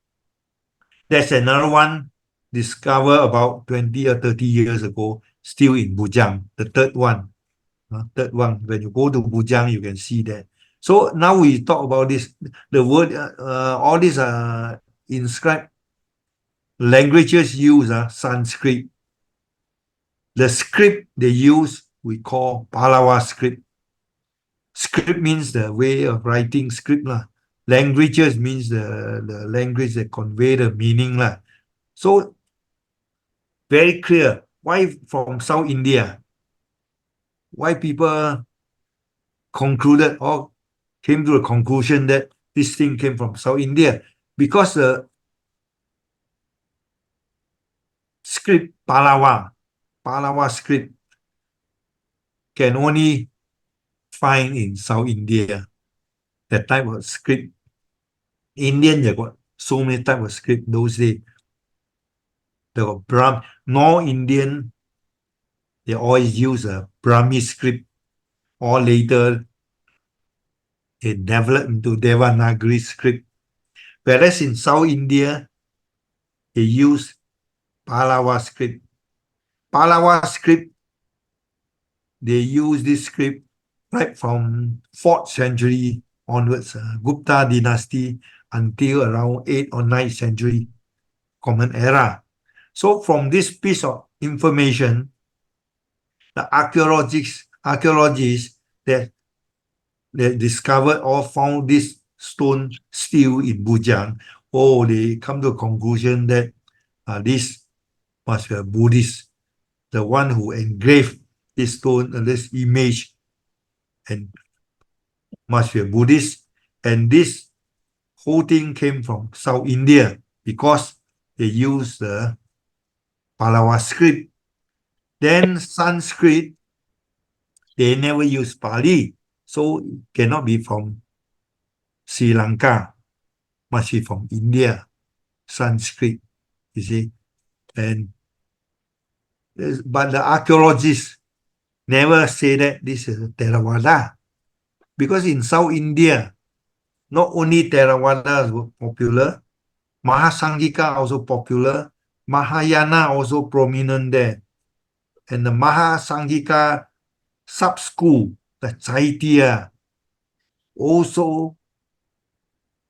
There's another one discovered about 20 or 30 years ago, still in Bujang, the third one. Third one, when you go to Bujang, you can see that. So now we talk about this, the word, all these inscribed languages use Sanskrit. The script they use, we call Pallava script. Script means the way of writing script lah. Languages means the language that convey the meaning lah. So very clear. Why from South India? Why people concluded or came to a conclusion that this thing came from South India? Because the script Pallava script can only find in South India. That type of script. Indian, they got so many type of script those days. They got North Indian, they always use a Brahmi script, or later it developed into Devanagari script. Whereas in South India, they use Pallava script. Pallava script, they use this script right from 4th century onwards, Gupta dynasty, until around 8th or 9th century, Common Era. So from this piece of information, the archaeologists that discovered or found this stone still in Bujang, they come to a conclusion that this must be a Buddhist, the one who engraved this stone, this image, and must be a Buddhist. And this whole thing came from South India because they used the Pallava script. Then Sanskrit, they never use Pali, so it cannot be from Sri Lanka, must be from India, Sanskrit, you see. But the archaeologists never say that this is Theravada, because in South India, not only Theravada is popular, Mahasanghika also popular, Mahayana also prominent there. And the Mahasanghika sub-school, the Chaitya, also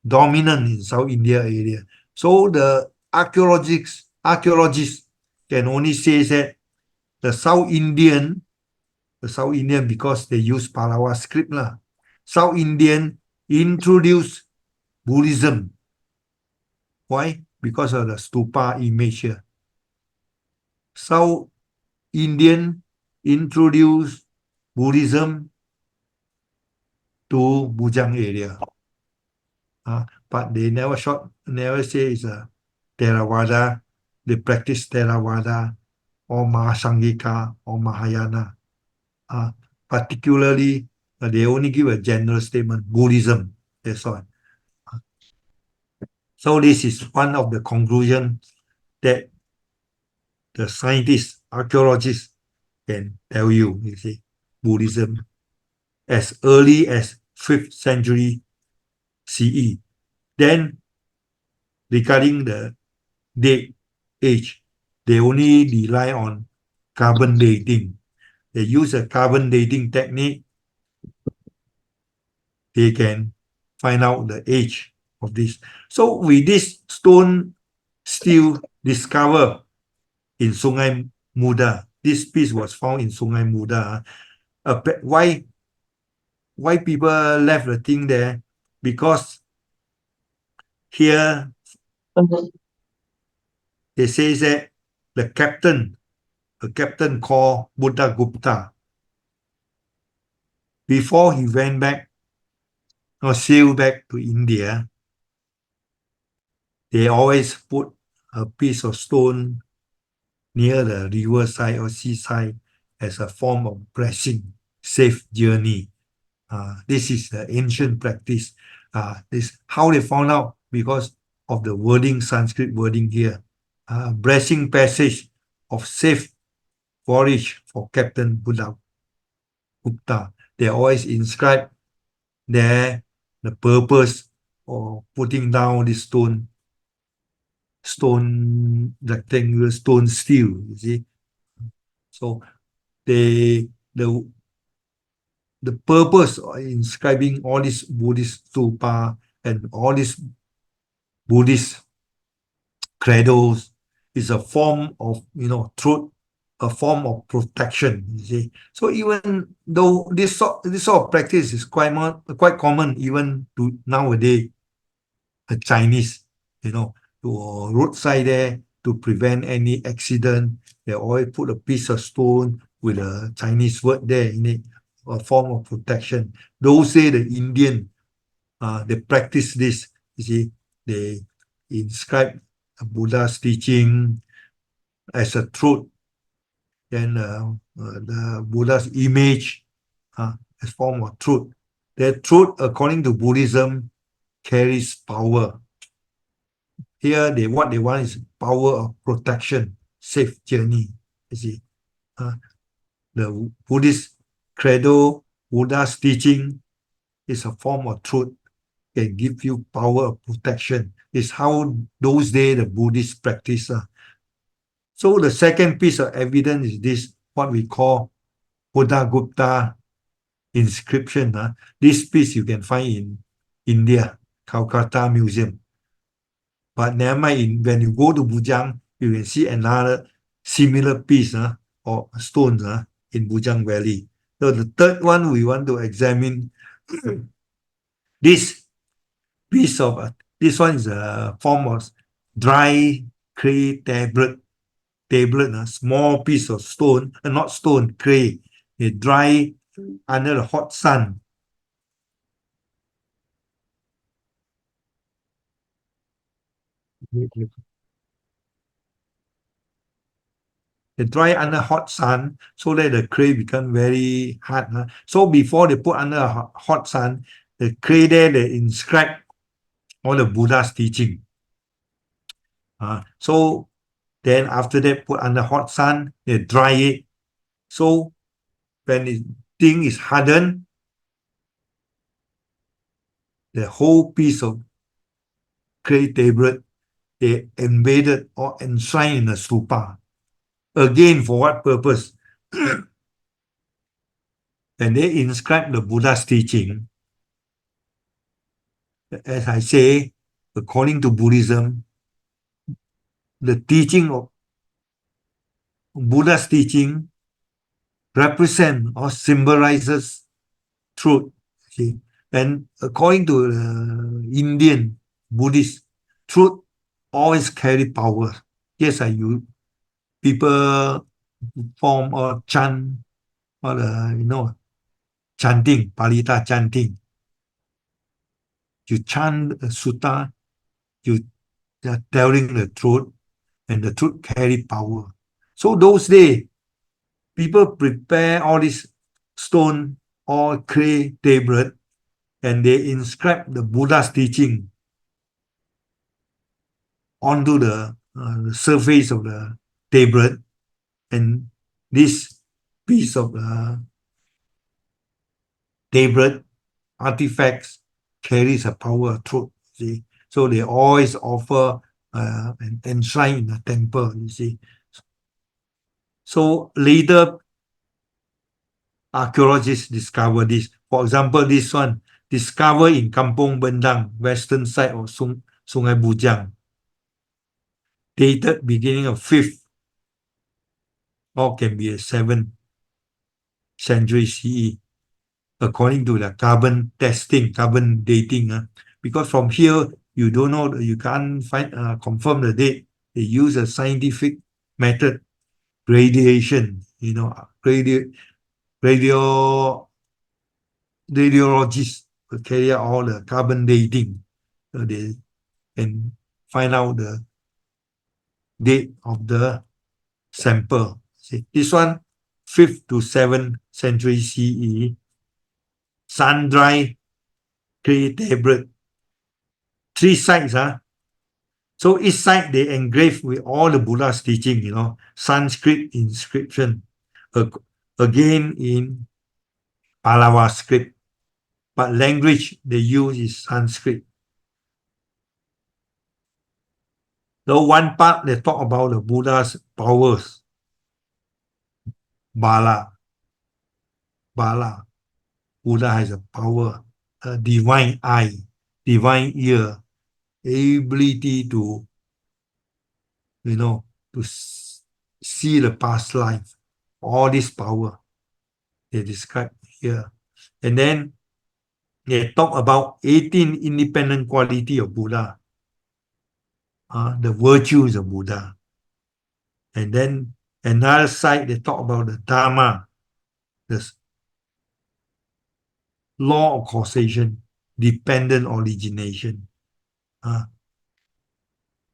dominant in South India area. So the archaeologists can only say that the South Indian, because they use Pallava script lah, South Indian introduced Buddhism. Why? Because of the stupa image here. South Indian introduced Buddhism to Bujang area. But they never say it's a Theravada. They practice Theravada or Mahasanghika or Mahayana. Particularly, they only give a general statement, Buddhism. That's all. So this is one of the conclusions that the scientists, archaeologists can tell you, you see, Buddhism as early as 5th century CE. Then regarding the date, age, they only rely on carbon dating. They use a carbon dating technique. They can find out the age of this. So with this stone still discovered in Sungai Muda, this piece was found in Sungai Muda. Why people left the thing there? Because here they say that the captain, a captain called Buddha Gupta, before he went back or sailed back to India, they always put a piece of stone near the riverside or seaside as a form of blessing, safe journey. This is the ancient practice. This how they found out because of the wording, Sanskrit wording here. Blessing passage of safe voyage for Captain Buddha Gupta. They always inscribe there the purpose of putting down this rectangular stone steel, you see. So they the purpose of inscribing all these Buddhist stupa and all these Buddhist credos is a form of, truth, a form of protection, you see. So even though this sort of practice is quite common even to nowadays, a Chinese, to roadside there to prevent any accident, they always put a piece of stone with a Chinese word there in it, a form of protection. Those say the Indian, they practice this, you see, they inscribe Buddha's teaching as a truth, then the Buddha's image as form of truth. The truth, according to Buddhism, carries power. Here, what they want is power of protection, safe journey. You see, the Buddhist credo, Buddha's teaching is a form of truth, can give you power of protection. It's how those days the Buddhists practice. So the second piece of evidence is this, what we call Buddha Gupta inscription. This piece you can find in India, Calcutta Museum. But never mind, when you go to Bujang, you can see another similar piece or stones in Bujang Valley. So the third one we want to examine, this piece of, this one is a form of dry clay tablet, a small piece of stone, not stone, clay. They dry under the hot sun. They dry under hot sun so that the clay become very hard. So before they put under a hot sun, the clay there, they inscribe all the Buddha's teaching. So then after that, put under hot sun, they dry it. So when the thing is hardened, the whole piece of clay tablet, they embedded or enshrined in a stupa. Again, for what purpose? And they inscribe the Buddha's teaching. As I say, according to Buddhism, the teaching of Buddha's teaching represent or symbolizes truth. See? And according to Indian Buddhist, truth always carry power. Yes, people form or chant or chanting, Palita chanting. You chant a sutta, you are telling the truth, and the truth carry power. So those days, people prepare all this stone or clay tablet, and they inscribe the Buddha's teaching onto the surface of the tablet, and this piece of tablet artifacts carries a power of truth. See, so they always offer an enshrine in a temple. You see, so later archaeologists discover this. For example, this one discovered in Kampong Bendang, western side of Sungai Bujang, dated beginning of 5th or can be a 7th century CE, according to the carbon testing, carbon dating. Because from here, you don't know, you can't find confirm the date. They use a scientific method, radiation, radio radiologists will carry out all the carbon dating. So they can find out the date of the sample. See, this one, 5th to 7th century CE, sun-dry clay tablet. 3 sides, So each side they engrave with all the Buddha's teaching, Sanskrit inscription. Again in Pallava script, but language they use is Sanskrit. So one part they talk about the Buddha's powers. Bala. Buddha has a power, a divine eye, divine ear, ability to, to see the past life. All this power they describe here. And then they talk about 18 independent quality of Buddha, the virtues of Buddha. And then another side, they talk about the Dharma, the law of causation, dependent origination.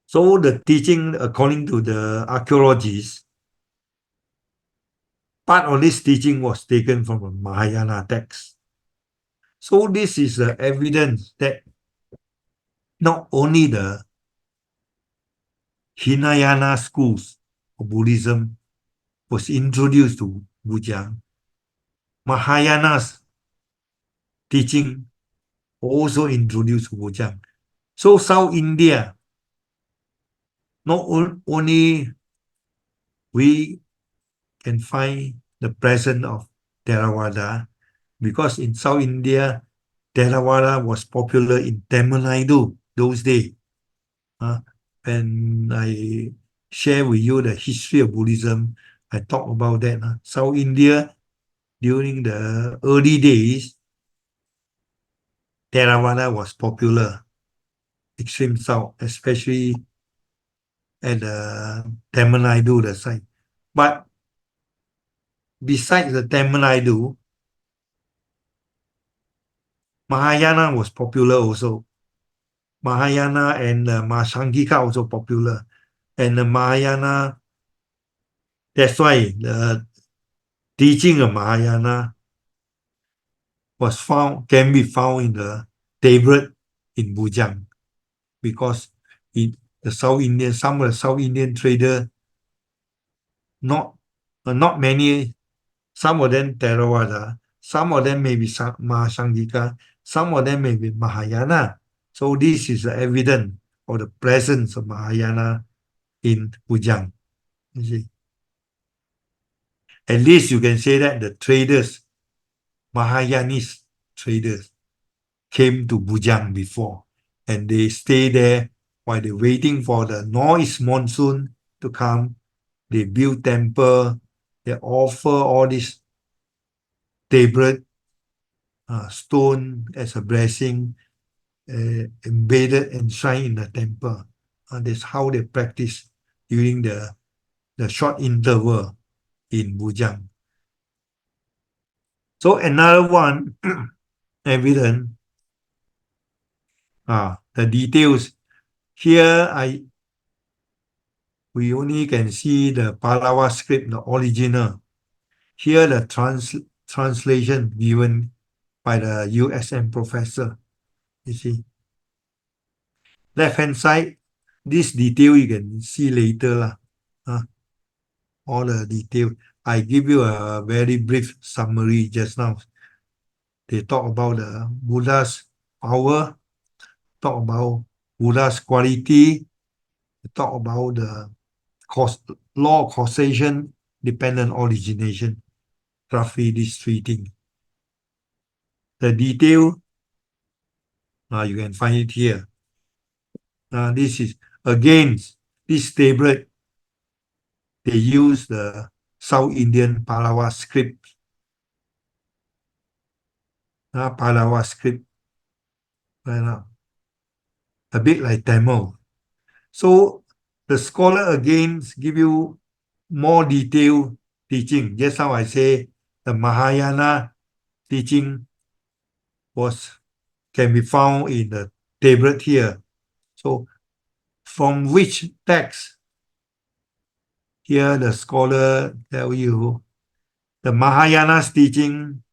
So the teaching, according to the archaeologists, part of this teaching was taken from a Mahayana text. So this is the evidence that not only the Hinayana schools of Buddhism was introduced to Bujang, Mahayana's teaching also introduced Bujang. So South India, not only we can find the presence of Theravada, because in South India, Theravada was popular in Tamil Nadu those days. And I share with you the history of Buddhism. I talk about that. South India, during the early days, Theravada was popular, extreme south, especially at the Tamil Nadu, the side. But besides the Tamil Nadu, Mahayana was popular also. Mahayana and Mahasangika also popular. And the Mahayana, that's why the teaching of Mahayana can be found in the tablet in Bujang, because in the South Indian, some of the South Indian traders, not many, some of them Theravada, some of them may be Mahasangika, some of them may be Mahayana. So this is the evidence of the presence of Mahayana in Bujang. You see, at least you can say that the traders, Mahayanist traders, came to Bujang before, and they stay there while they're waiting for the northeast monsoon to come. They build temple, they offer all this tablet, stone as a blessing, embedded and shine in the temple. That's how they practice during the short interval in Bujang. So another one evidence, the details. Here we only can see the Pallava script, the original. Here the translation given by the USM professor. You see, left hand side, This detail you can see later lah. All the detail. I give you a very brief summary just now. They talk about the Buddha's power, talk about Buddha's quality, they talk about the law of causation, dependent origination, roughly these three things. The detail, you can find it here. This is, again, this tablet, they use the South Indian Pallava script. Pallava script, right? A bit like Tamil. So the scholar again give you more detailed teaching. Just how I say the Mahayana teaching can be found in the tablet here. So from which text? Here the scholar tell you the Mahayana's teaching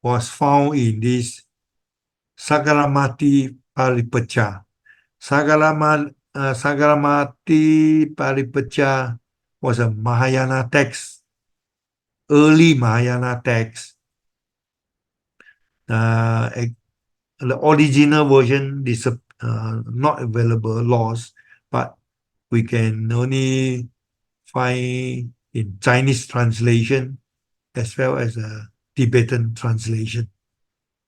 was found in this Sagaramati Paripacha. Sagaramati Paripacha was a Mahayana text, early Mahayana text. The original version is not available, lost, but we can only find in Chinese translation as well as a Tibetan translation,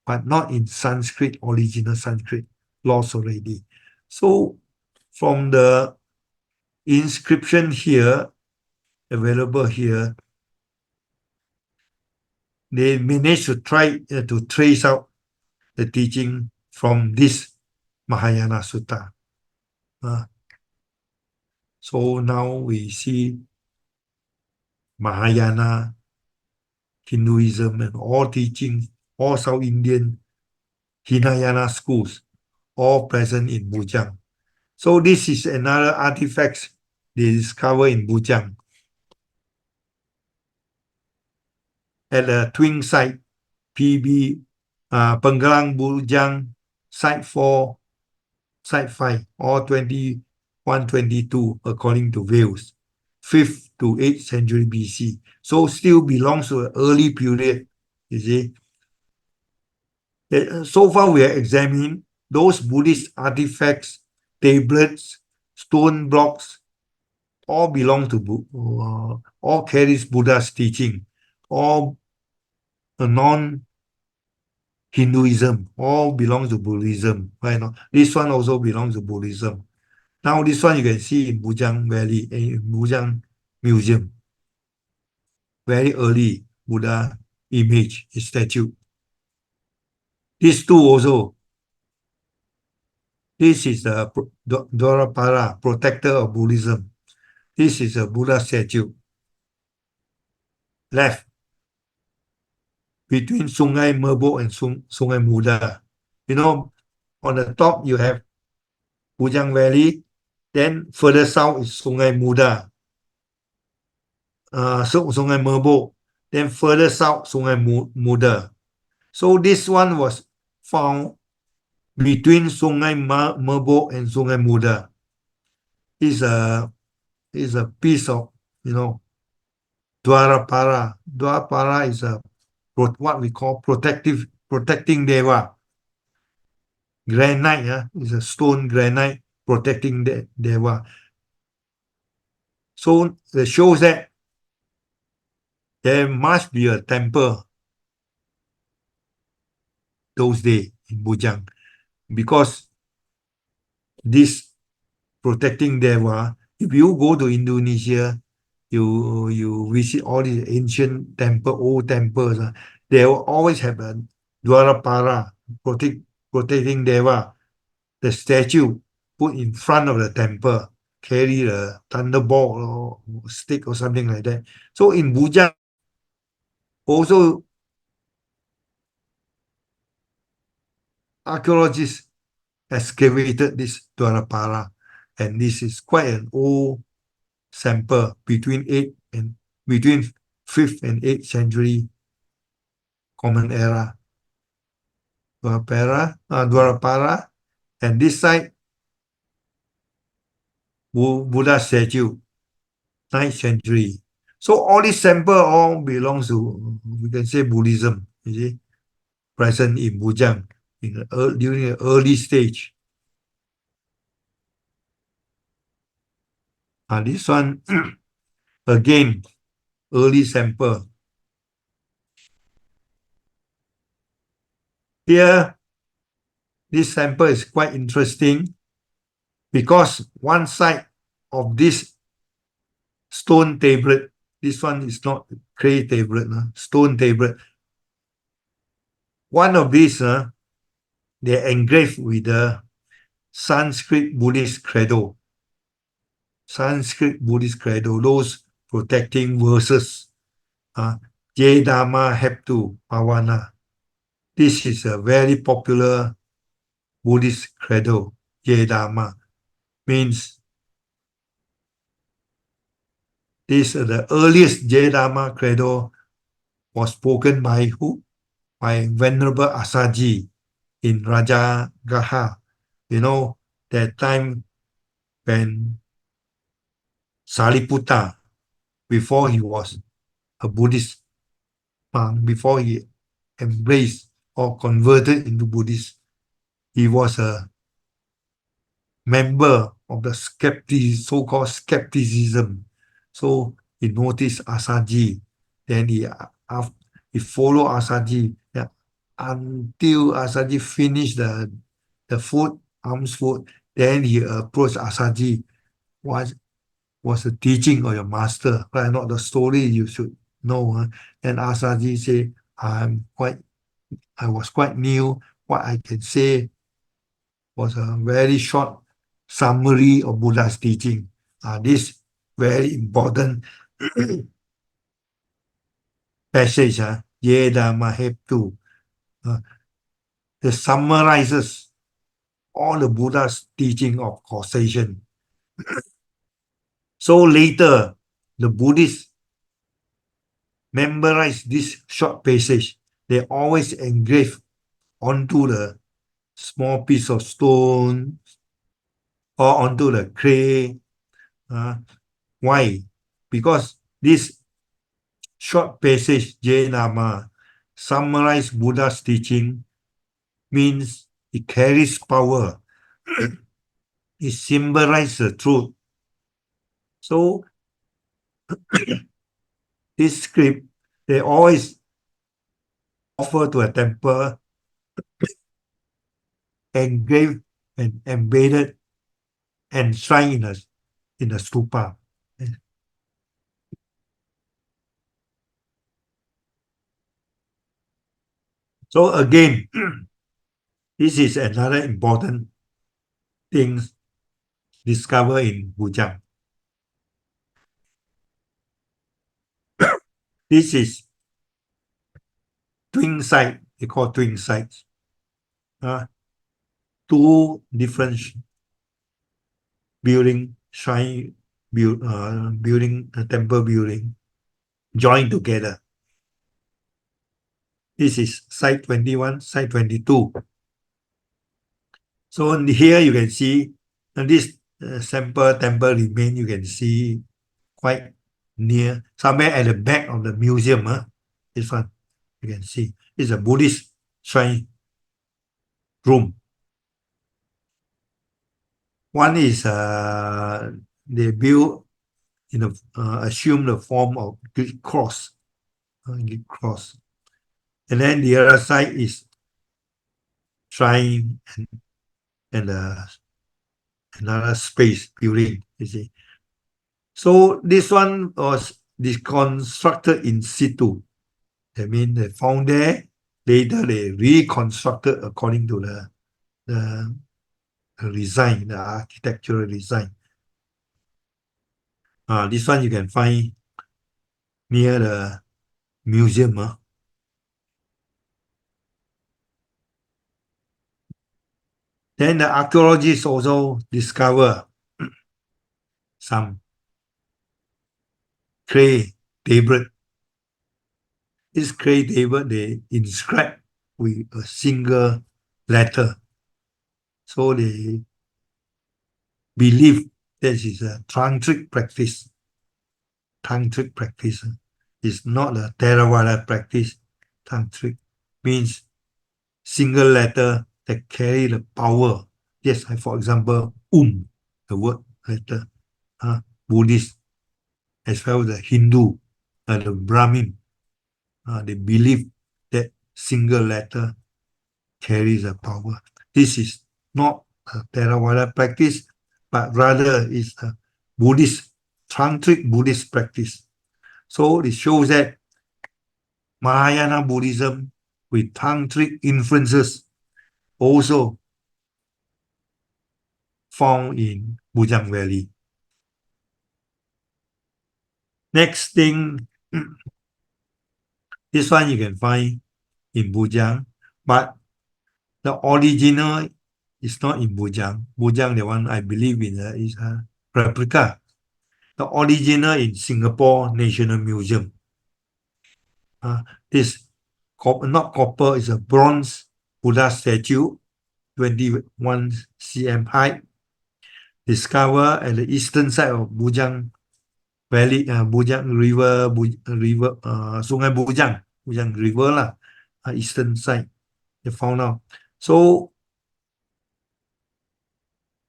but not in Sanskrit, original Sanskrit, lost already. So from the inscription here, available here, they managed to try to trace out the teaching from this Mahayana Sutta. So now we see Mahayana, Hinduism, and all teachings, all South Indian Hinayana schools, all present in Bujang. So this is another artifact they discover in Bujang. At the twin site, PB, Penggelang Bujang, site 4, site 5, or 21, 22, according to Wales, 5th to 8th century BC. So still belongs to an early period, you see. So far we have examined those Buddhist artifacts, tablets, stone blocks, all belong to, all carries Buddha's teaching, all non-Hinduism, all belongs to Buddhism, right? This one also belongs to Buddhism. Now this one you can see in Bujang Valley, in Bujang Museum. Very early Buddha image, statue. These two also. This is the Dwarapara, protector of Buddhism. This is a Buddha statue. Left, between Sungai Merbok and Sungai Muda. You know, on the top you have Bujang Valley, then further south is Sungai Muda, Sungai Merbok, then further south Sungai Muda. So this one was found between Sungai Merbok and Sungai Muda. Is a piece of, Dwarapara. Dwarapara is what we call protecting Deva. Granite, is a stone granite protecting the Deva. So it shows that there must be a temple those days in Bujang, because this protecting Deva, if you go to Indonesia, you visit all these ancient old temples, they will always have a Dwarapara protecting Deva, the statue put in front of the temple, carry the thunderbolt or stick or something like that. So in Bujang, also archaeologists excavated this Dwarapara, and this is quite an old sample between 5th and 8th century Common Era. Dwarapara, and this site Buddha statue, 9th century. So all these temple all belongs to, we can say, Buddhism, you see, present in Bujang during the early stage. This one, again, early sample. Here, this sample is quite interesting because one side of this stone tablet, this one is not clay tablet, stone tablet. One of these, they're engraved with the Sanskrit Buddhist credo. Sanskrit Buddhist credo, those protecting verses. Je Dhamma Heptu Pawana. This is a very popular Buddhist credo. Je Dhamma means this the earliest Je Dhamma credo was spoken by who? By Venerable Asaji in Rajagaha. You know, that time when Sariputta, before he was a Buddhist monk, before he embraced or converted into Buddhist, he was a member of the so-called skepticism. So he noticed Asaji, then he followed Asaji until Asaji finished the food, alms food. Then he approached Asaji. Was the teaching of your master, right? Not the story you should know. And Asaji say, I was quite new. What I can say was a very short summary of Buddha's teaching. This very important passage, Ye Dhamma Heptu, it summarizes all the Buddha's teaching of causation. So later, the Buddhists memorize this short passage. They always engrave onto the small piece of stone or onto the clay. Why? Because this short passage, Jainama, summarize Buddha's teaching, means it carries power. It symbolizes the truth. So this script, they always offer to a temple, engraved and embedded, and enshrined in a stupa. So again, this is another important thing discovered in Bujang. This is twin site, they call twin sites. Two different building, building, temple building, joined together. This is site 21, site 22. So here you can see this sample temple remain, you can see quite near, somewhere at the back of the museum. This one, you can see. It's a Buddhist shrine room. One is they build in assume the form of Greek cross, cross, and then the other side is shrine and another space building. You see, so this one was deconstructed in situ. That means they found there. Later they reconstructed according to the design, the architectural design. This one you can find near the museum. Then the archaeologists also discover some clay tablet. This clay tablet they inscribe with a single letter. So they believe This is a tantric practice. Tantric practice is not a Theravada practice. Tantric means single letter that carry the power. Yes, for example, the word letter. Buddhist, as well as the Hindu, the Brahmin, they believe that single letter carries a power. This is not a Theravada practice, but rather is a Buddhist, tantric Buddhist practice. So it shows that Mahayana Buddhism with tantric influences also found in Bujang Valley. Next thing, this one you can find in Bujang, but the original is not in Bujang. Bujang, the one I believe in is a replica. The original in Singapore National Museum. This not copper, is a bronze Buddha statue, 21 cm height, discovered at the eastern side of Bujang Valley, Bujang River, Sungai Bujang, Bujang River lah, eastern side. They found out. So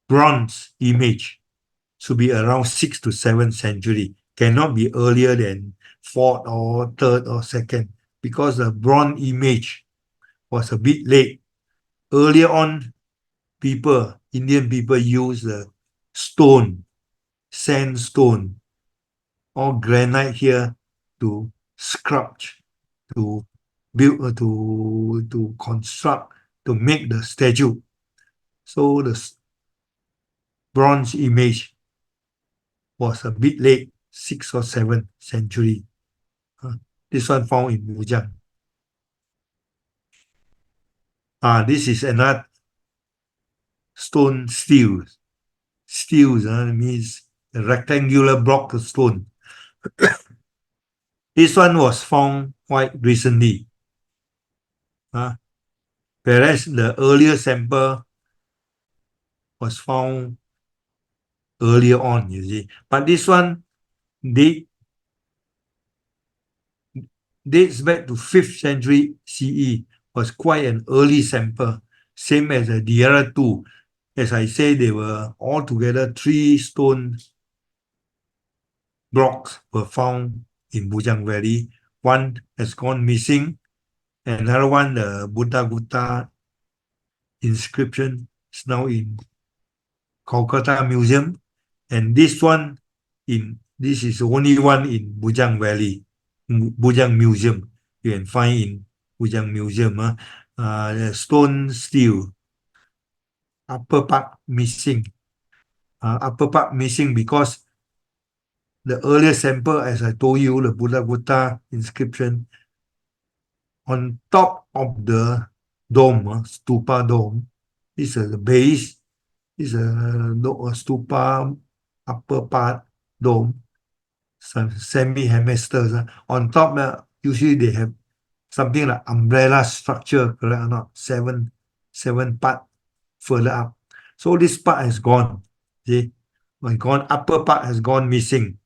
bronze image should be around 6th to 7th century. Cannot be earlier than 4th or 3rd or 2nd, because the bronze image was a bit late. Earlier on, Indian people use the stone, sandstone, or granite here to sculpt, to build, to construct, to make the statue. So the bronze image was a bit late, 6th or 7th century. This one found in Bujang. This is another stone steels. Steels means a rectangular block of stone. This one was found quite recently. Whereas the earlier sample was found earlier on, you see. But this one dates back to 5th century CE, was quite an early sample, same as the other two. As I say, they were all together 3 stone blocks were found in Bujang Valley. One has gone missing. Another one, the Buddha Gutta inscription, is now in Kolkata Museum. And this one, this is the only one in Bujang Valley, Bujang Museum. You can find in Bujang Museum. The stone steel, upper part missing. Upper part missing because the earlier sample, as I told you, the Buddha Gutta inscription, on top of the dome, stupa dome, is the base, is a stupa upper part dome, some semi-hemisters. On top, usually they have something like umbrella structure, correct or not? Seven part further up. So this part has gone. See, upper part has gone missing.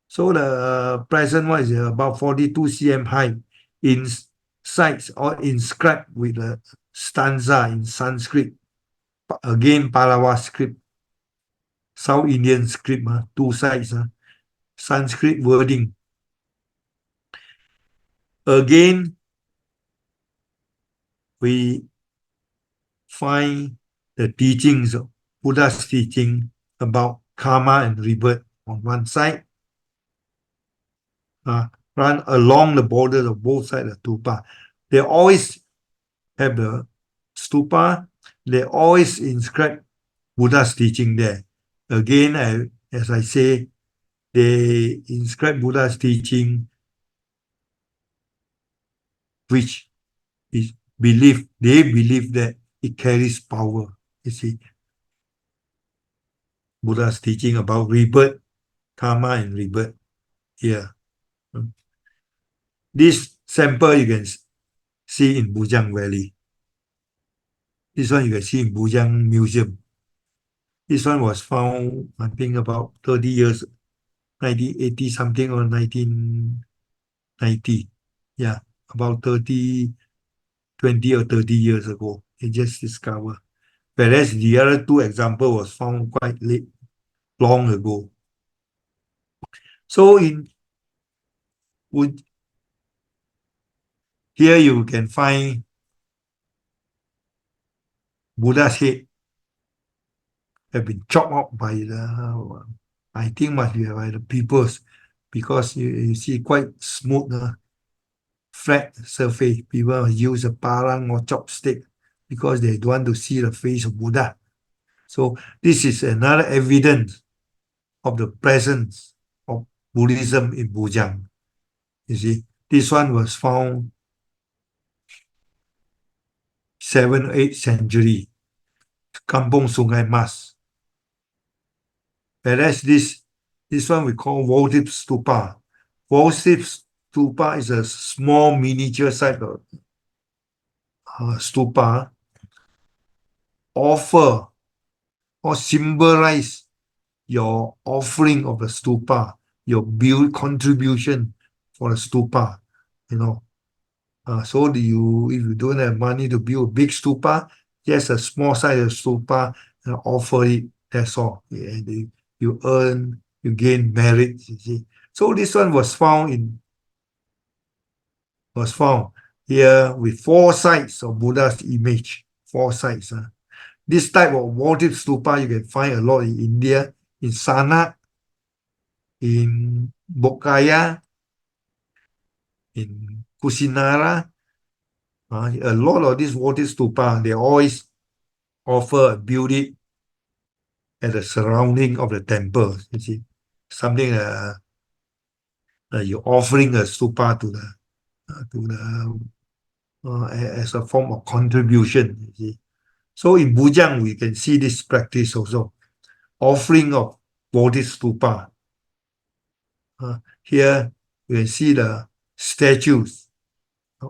So the present one is about 42 cm high, in sides or inscribed with a stanza in Sanskrit. Again, Pallava script, South Indian script, 2 sides, Sanskrit wording. Again, we find the teachings of Buddha's teaching about karma and rebirth on one side, run along the borders of both sides of stupa. They always have the stupa, they always inscribe Buddha's teaching there. Again, as I say, they inscribe Buddha's teaching, which is they believe that it carries power. You see, Buddha's teaching about rebirth, karma and rebirth here. This sample you can see in Bujang Valley. This one you can see in Bujang Museum. This one was found, I think, about 30 years, 1980 something or 1990. Yeah, about 30, 20 or 30 years ago. They just discovered. Whereas the other two example was found quite late, long ago. So would here you can find Buddha's head have been chopped out by the, I think must be by the peoples, because you see quite smooth, flat surface. People use a parang or chopstick because they don't want to see the face of Buddha. So this is another evidence of the presence of Buddhism in Bujang. You see, this one was found 7th, 8th century, Kampong Sungai Mas. Whereas this one we call votive stupa. Votive stupa is a small miniature size of stupa, offer or symbolize your offering of the stupa, your build contribution for the stupa, you know. So if you don't have money to build a big stupa, just a small size of stupa, offer it. That's all. And you gain merit. You see. So this one was found here with 4 sides of Buddha's image. 4 sides. This type of votive stupa you can find a lot in India, in Sana, in Bokaya, in Kusinara. A lot of these votive stupa, they always offer build it at the surrounding of the temple. You see, something you're offering a stupa to the as a form of contribution. You see, so in Bujang we can see this practice also, offering of votive stupa. Here you can see the statues.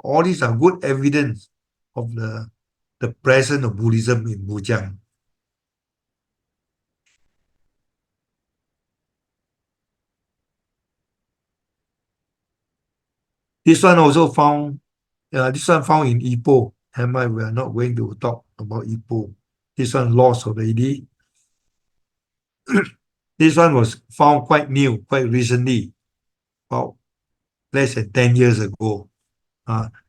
All these are good evidence of the presence of Buddhism in Bujang. This one also found, this one found in Ipoh. Never we are not going to talk about Ipoh. This one lost already. This one was found quite new, quite recently, about less than 10 years ago.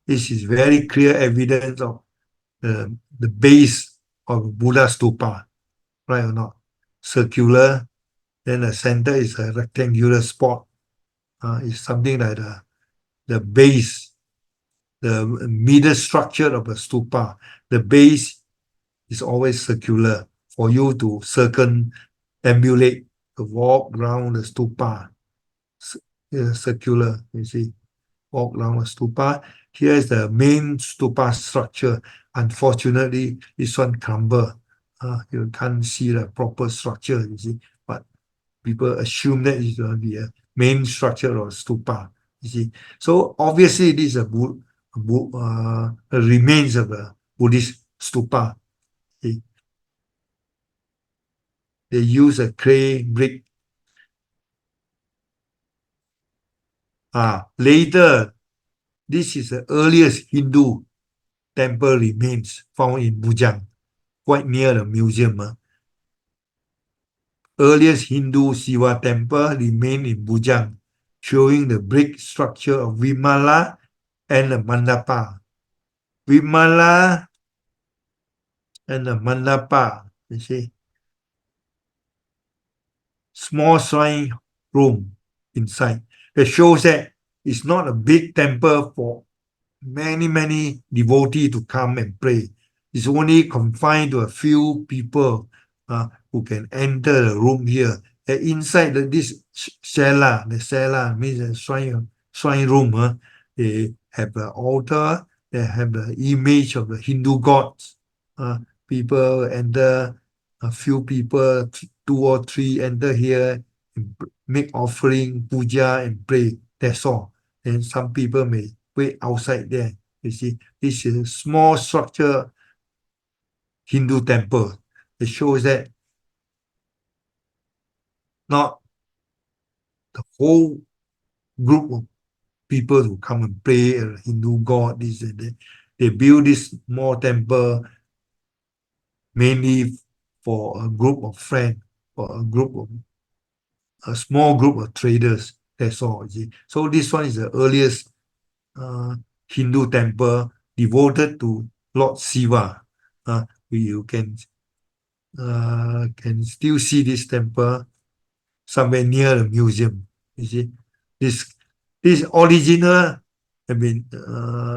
This is very clear evidence of the base of Buddha stupa, right or not? Circular, then the center is a rectangular spot. It's something like the base, the middle structure of a stupa. The base is always circular for you to circumambulate, to walk around the stupa. Circular, you see, walk around the stupa. Here is the main stupa structure. Unfortunately, this one crumble. You can't see the proper structure, you see, but people assume that it's going to be a main structure of stupa. You see, so obviously this is a remains of a Buddhist stupa. See? They use a clay brick. Later, this is the earliest Hindu temple remains found in Bujang, quite near the museum. Earliest Hindu Shiva temple remain in Bujang, showing the brick structure of Vimala and the Mandapa. Vimala and the Mandapa, you see, small shrine room inside. It shows that it's not a big temple for many devotees to come and pray. It's only confined to a few people who can enter the room here. And inside this cella, the cella means a shrine room, they have the altar, they have the image of the Hindu gods. People enter, a few people, 2 or 3 enter here, and make offering, puja, and pray. That's all. And some people may wait outside there. You see, this is a small structure Hindu temple. It shows that not the whole group of people who come and pray a Hindu god, this and that. They build this small temple mainly for a group of friends, for a small group of traders. That's all. You see. So this one is the earliest uh, Hindu temple devoted to Lord Shiva. You can still see this temple somewhere near the museum. You see, this this original. I mean,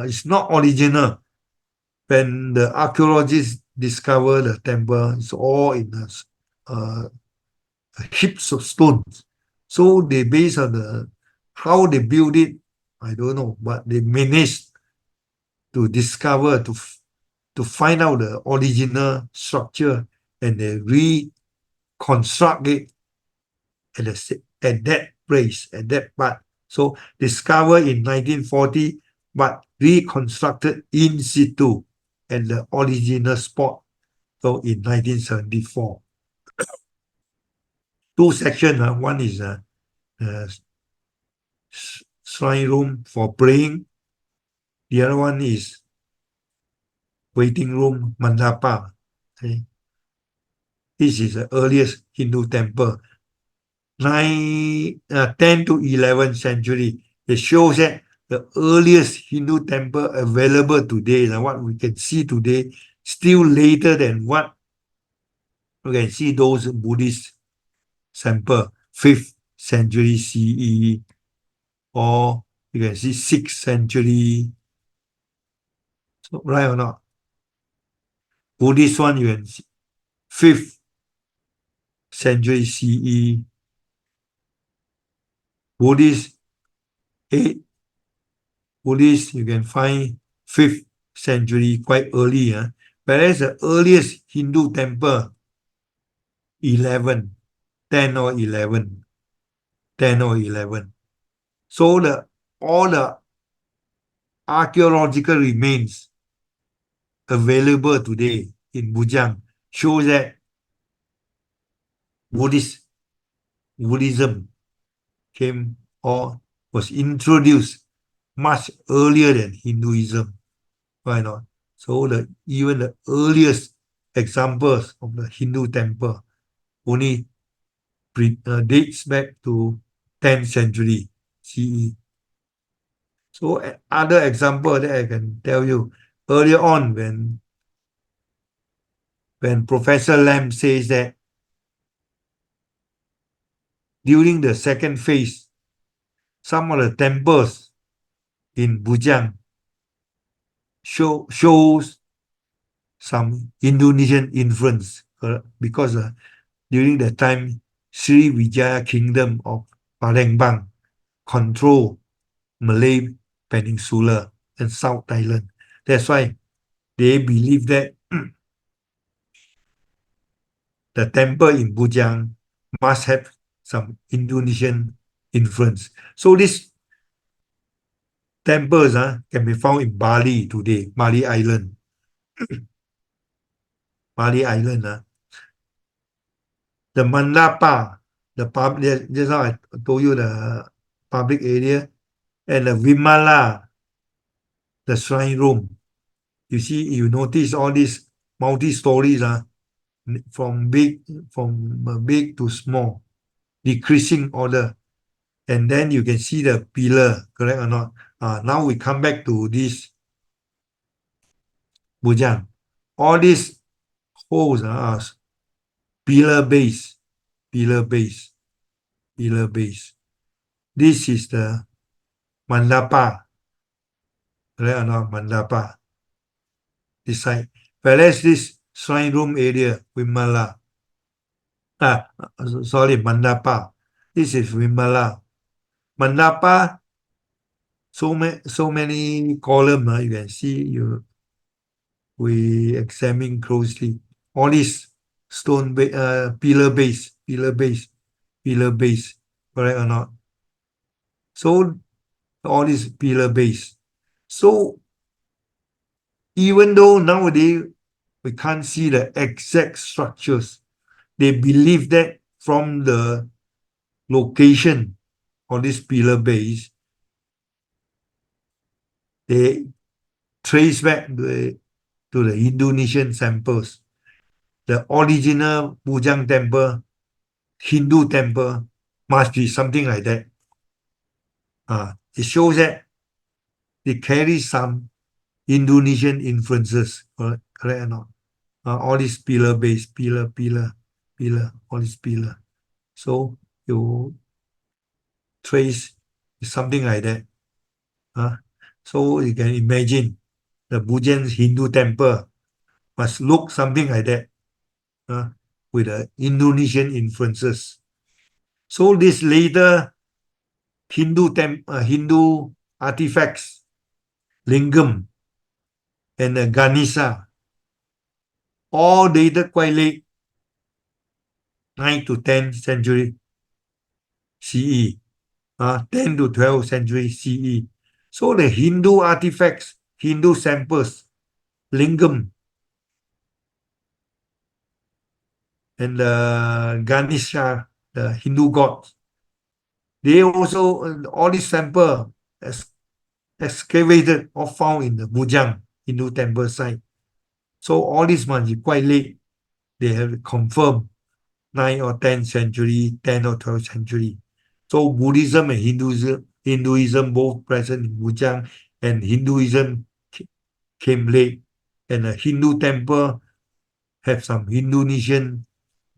it's not original. When the archaeologists discover the temple, it's all in uh, heaps of stones. So they base on how they build it, I don't know, but they managed to discover to find out the original structure and they reconstruct it at that place, at that part. So discovered in 1940, but reconstructed in situ at the original spot. So in 1974. Two sections. One is a shrine room for praying. The other one is waiting room, mandapa. Okay. This is the earliest Hindu temple. 10 to 11th century. It shows that the earliest Hindu temple available today, what we can see today, still later than what we can see those Buddhist temple, 5th century CE, or you can see 6th century. So, right or not? Buddhist one, you can see 5th century CE. Buddhist 8th. Buddhist, you can find 5th century, quite early. Whereas the earliest Hindu temple, 11, 10 or 11, 10 or 11. So all the archaeological remains available today in Bujang shows that Buddhism came or was introduced much earlier than Hinduism. Why not? So even the earliest examples of the Hindu temple only dates back to 10th century CE. So other example that I can tell you earlier on when Professor Lam says that during the second phase, some of the temples in Bujang shows some Indonesian influence because during the time Sriwijaya Kingdom of Palembang control Malay Peninsula and South Thailand. That's why they believe that the temple in Bujang must have some Indonesian influence. So these temples can be found in Bali today, Bali Island. Bali Island. The Mandapa, the public, just now I told you the public area, and the Vimala, the shrine room. You see, you notice all these multi-stories from big to small, decreasing order. And then you can see the pillar, correct or not? Now we come back to this Bujang. All these holes are pillar base, pillar base, pillar base. This is the Mandapa, correct or not? Mandapa. This side. Whereas this shrine room area, Vimala. Sorry, Mandapa. This is Vimala. Mandapa, so many columns, you can see we examine closely. All these pillar base, pillar base, pillar base, correct or not? So all these pillar base. So even though nowadays we can't see the exact structures, they believe that from the location on this pillar base, they trace back to the Indonesian samples. The original Bujang temple, Hindu temple, must be something like that. It shows that it carries some Indonesian influences, correct or not? All these pillar base, pillar, all these pillar. So you trace something like that. So you can imagine the Bujang Hindu temple must look something like that, with the Indonesian influences. So this later Hindu artifacts, lingam and the Ganesha, all dated quite late, 9 to 10th century CE, 10 to 12th century CE. So the Hindu artifacts, Hindu samples, lingam, and the Ganesha, the Hindu gods, they also, all these samples excavated or found in the Bujang Hindu temple site. So all this must be quite late. They have confirmed 9th or 10th century, 10th or 12th century. So Buddhism and Hinduism both present in Bujang, and Hinduism came late. And the Hindu temple have some Indonesian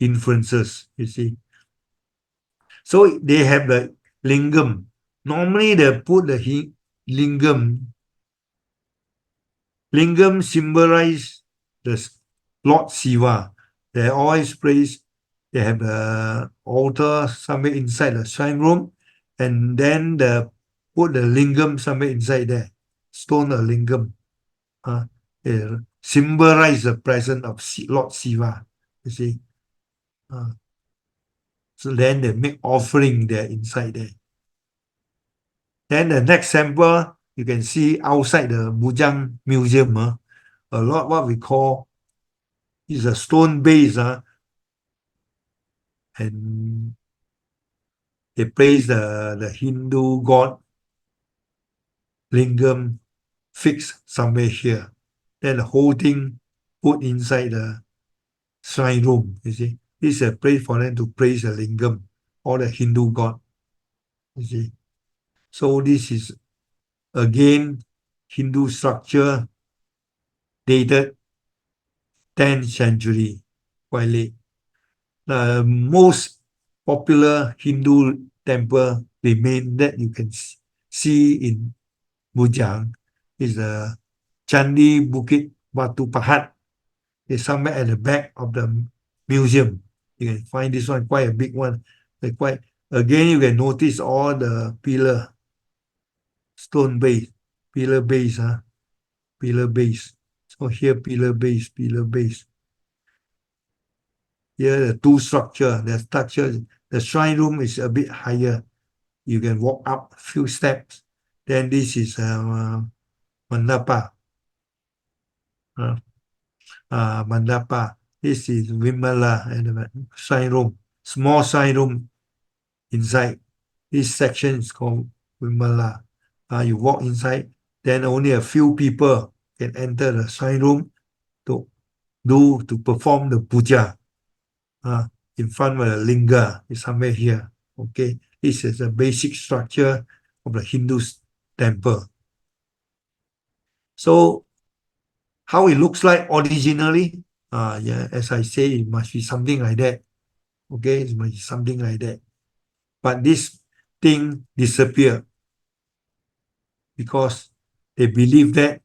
influences, you see. So they have the lingam. Normally they put the lingam. Lingam symbolize the Lord Shiva. They always praise. They have the altar somewhere inside the shrine room, and then put the lingam somewhere inside there. Stone a lingam. They symbolize the presence of Lord Shiva. You see. So then they make offering there inside there. Then the next sample, you can see outside the Bujang Museum, a lot what we call is a stone base, and they place the Hindu god lingam fixed somewhere here. Then the whole thing put inside the shrine room, you see. This is a place for them to praise the lingam, or the Hindu god, you see. So this is, again, Hindu structure dated 10th century, quite late. The most popular Hindu temple remain that you can see in Bujang is the Candi Bukit Batu Pahat. It's somewhere at the back of the museum. You can find this one, quite a big one. Again, you can notice all the pillar, stone base, pillar base, pillar base. So here, pillar base, pillar base. Here, the two structure, the shrine room is a bit higher. You can walk up a few steps. Then this is Mandapa. Mandapa. This is Vimala and the shrine room. Small shrine room inside. This section is called Vimala. You walk inside, then only a few people can enter the shrine room to perform the puja. In front of the linga is somewhere here. Okay, this is a basic structure of the Hindu temple. So how it looks like originally, as I say, it must be something like that. Okay, it must be something like that. But this thing disappeared because they believe that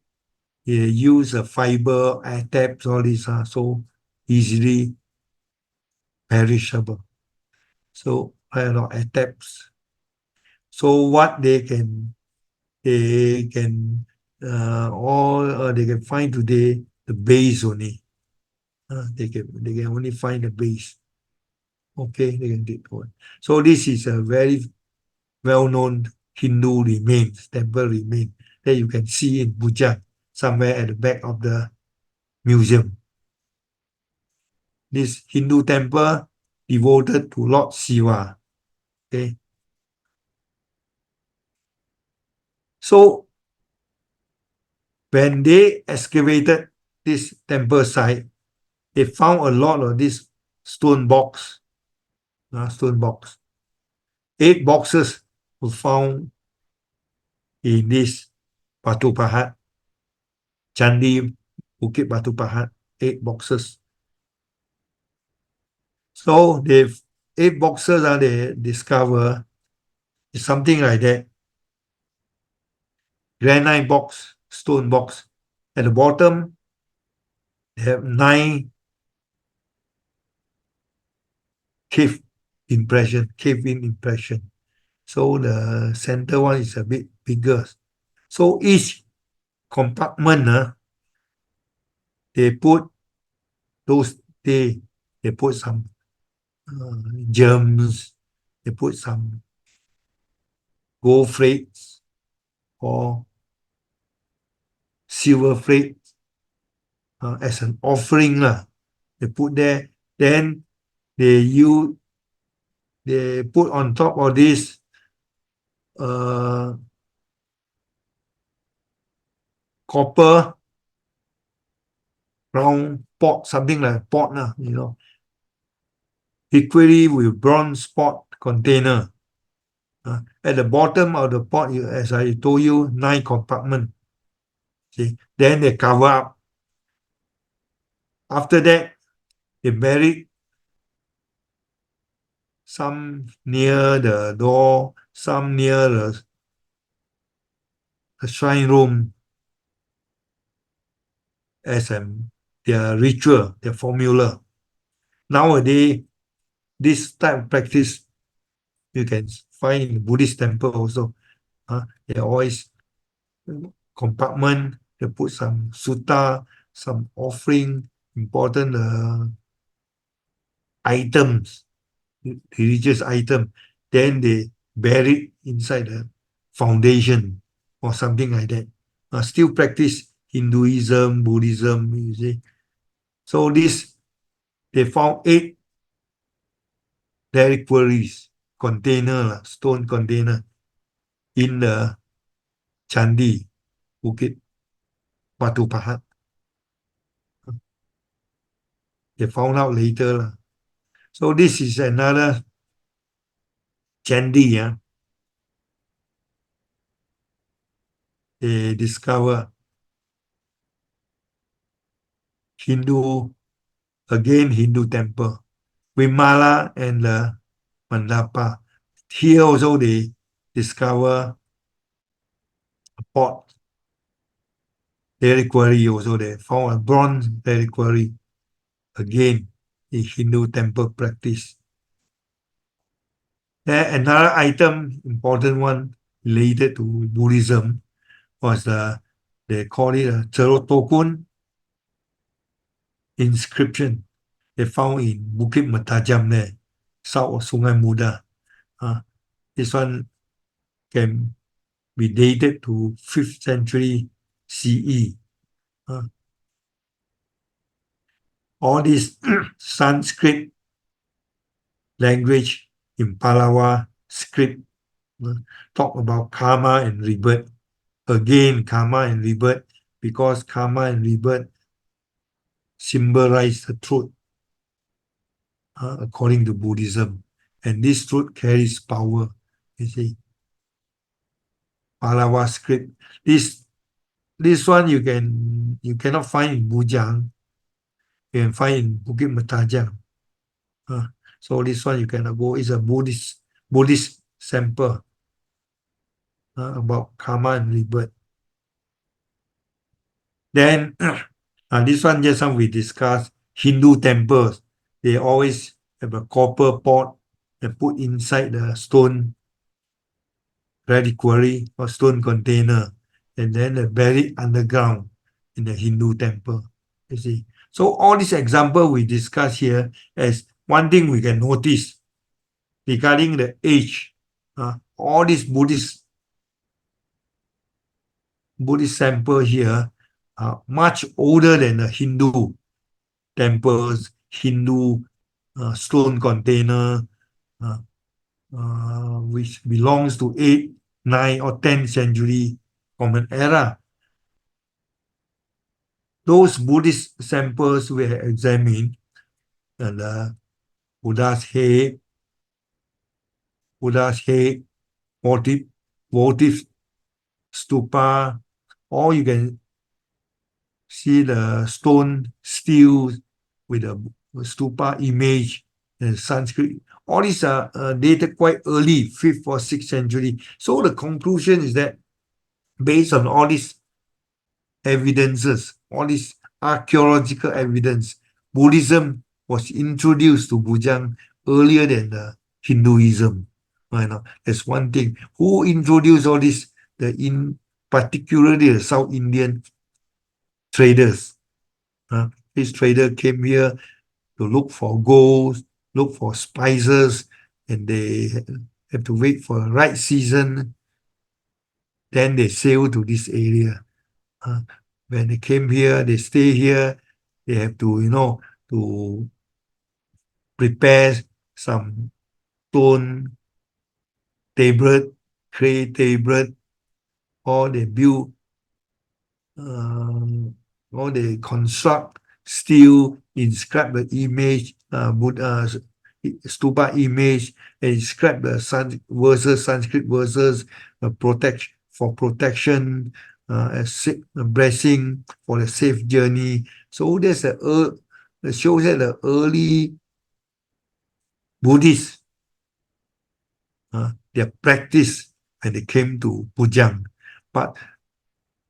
they use a fiber, taps, all these are so easily perishable. So quite a lot of taps. So what they can they can find today the base only. They can only find the base. Okay, they can do it. So this is a very well-known Hindu remains, temple remain that you can see in Bujang, somewhere at the back of the museum. This Hindu temple devoted to Lord Shiva. Okay. So when they excavated this temple site, they found a lot of this stone box, stone box. 8 boxes were found in this Batu Pahat, Candi Bukit Batu Pahat, 8 boxes. So they've 8 boxes they discover it's something like that. Granite box, stone box. At the bottom, they have 9 cave-in impression. So the center one is a bit bigger. So each compartment, they put those they put some germs, they put some gold flakes or silver flakes as an offering lah. They put there, then they put on top of this copper round pot, something like pot lah, equally with bronze pot container. At the bottom of the pot, as I told you, 9 compartments. See, then they cover up. After that, they buried some near the door, some near the shrine room as their ritual, their formula. Nowadays, this type of practice you can find in Buddhist temple also. They always compartment, they put some sutta, some offering, important items, religious item. Then they bury it inside the foundation or something like that. Still practice Hinduism, Buddhism, you see. So they found 8 reliquaries, container, stone container in the Candi, Bukit Batu Pahat. They found out later. So this is another Candi, they discover Hindu temple, Vimala and Mandapa. Here also they discover a pot reliquary also. They found a bronze reliquary, again, the Hindu temple practice. Then another item, important one, related to Buddhism was they call it a Cerotokun inscription. They found in Bukit Mertajam there, south of Sungai Muda. This one can be dated to 5th century CE. All this Sanskrit language in Palawa script talk about karma and rebirth. Again, karma and rebirth, because karma and rebirth symbolize the truth according to Buddhism. And this truth carries power, you see. Palawa script. This one you cannot find in Bujang. You can find in Bukit Mertajam. So this one you cannot go. It's a Buddhist sample about karma and rebirth. Then this one just now we discussed Hindu temples. They always have a copper pot and put inside the stone reliquary or stone container, and then they bury it underground in the Hindu temple. You see. So all these examples we discuss here as one thing we can notice regarding the age. All these Buddhist sample here are much older than the Hindu temples, Hindu stone container. which belongs to 8th, 9th, or 10th century Common Era. Those Buddhist samples were examined, and Buddha's head, Buddha's head, votive, votive stupa, or you can see the stone steel with a stupa image and Sanskrit. All these are dated quite early, 5th or 6th century. So the conclusion is that based on all these evidences, all this archaeological evidence, Buddhism was introduced to Bujang earlier than Hinduism. You know, that's one thing. Who introduced all this? Particularly the South Indian traders. These traders came here to look for gold, look for spices, and they have to wait for the right season. Then they sail to this area. Uh, when they came here, they stay here. They have to, to prepare some stone tablet, clay tablet, or they build, or they construct steel, inscribe the image, Buddha stupa image, and inscribe the verses, Sanskrit verses, for protection, a blessing for the safe journey. So there's it shows that the early Buddhists, their practice when they came to Pujang. But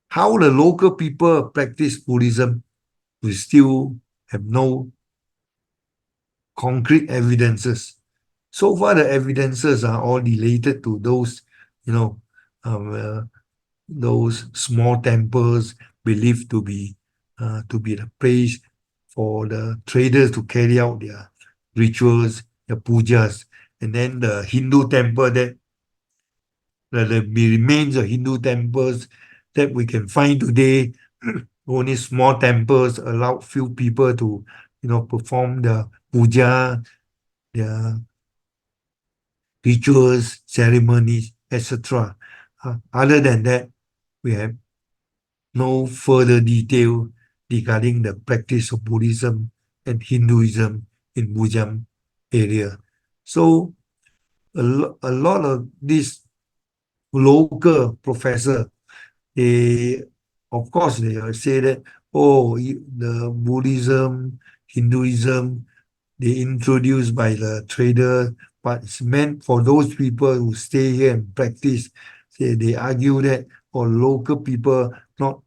how the local people practice Buddhism, we still have no concrete evidences. So far, the evidences are all related to those, you know, um, uh, those small temples believed to be the place for the traders to carry out their rituals, their pujas, and then the Hindu temple the remains of Hindu temples that we can find today. Only small temples allow few people to, perform the puja, their rituals, ceremonies, etc. Other than that, we have no further detail regarding the practice of Buddhism and Hinduism in Bujam area. So a lot of these local professors, they, of course, they say that, oh, the Buddhism, Hinduism, they introduced by the trader, but it's meant for those people who stay here and practice. They argue that for local people, not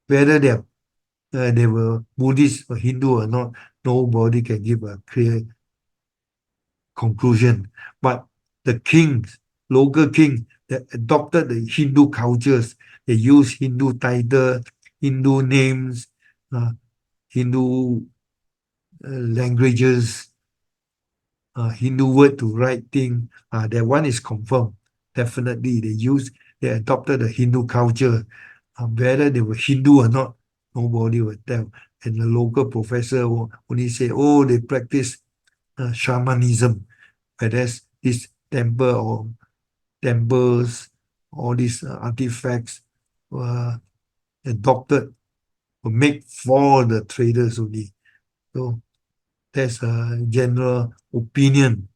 whether they were Buddhist or Hindu or not, nobody can give a clear conclusion. But the kings, local kings that adopted the Hindu cultures, they use Hindu title, Hindu names, uh, Hindu languages, Hindu word to write thing. That one is confirmed. Definitely, they adopted the Hindu culture. Whether they were Hindu or not, nobody will tell. And the local professor will only say, oh, they practice shamanism. Whereas this temples, all these artifacts were adopted, were made for the traders only. So that's a general opinion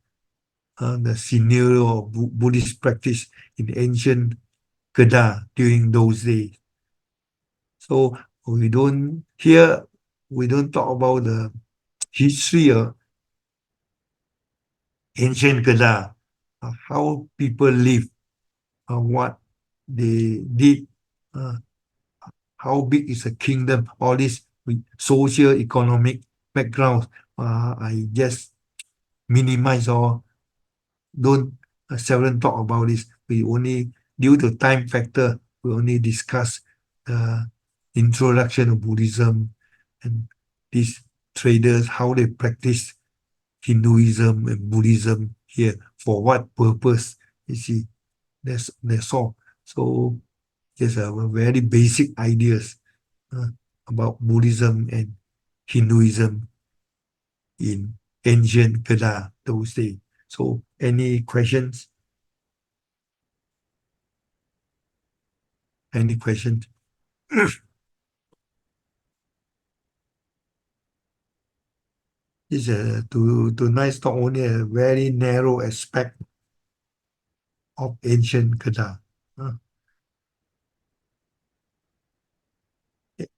the scenario of Buddhist practice in ancient Kedah during those days. So we don't talk about the history of ancient Kedah, how people live, what they did, uh, how big is the kingdom, all this with social economic background. I just minimize or don't seldom talk about this. We only, due to time factor, we only discuss the introduction of Buddhism and these traders, how they practice Hinduism and Buddhism here, for what purpose. You see, that's all. So just a very basic ideas uh, about Buddhism and Hinduism in ancient Kedah those days. So, any questions? Any questions? This tonight's talk only a very narrow aspect of ancient Kedah.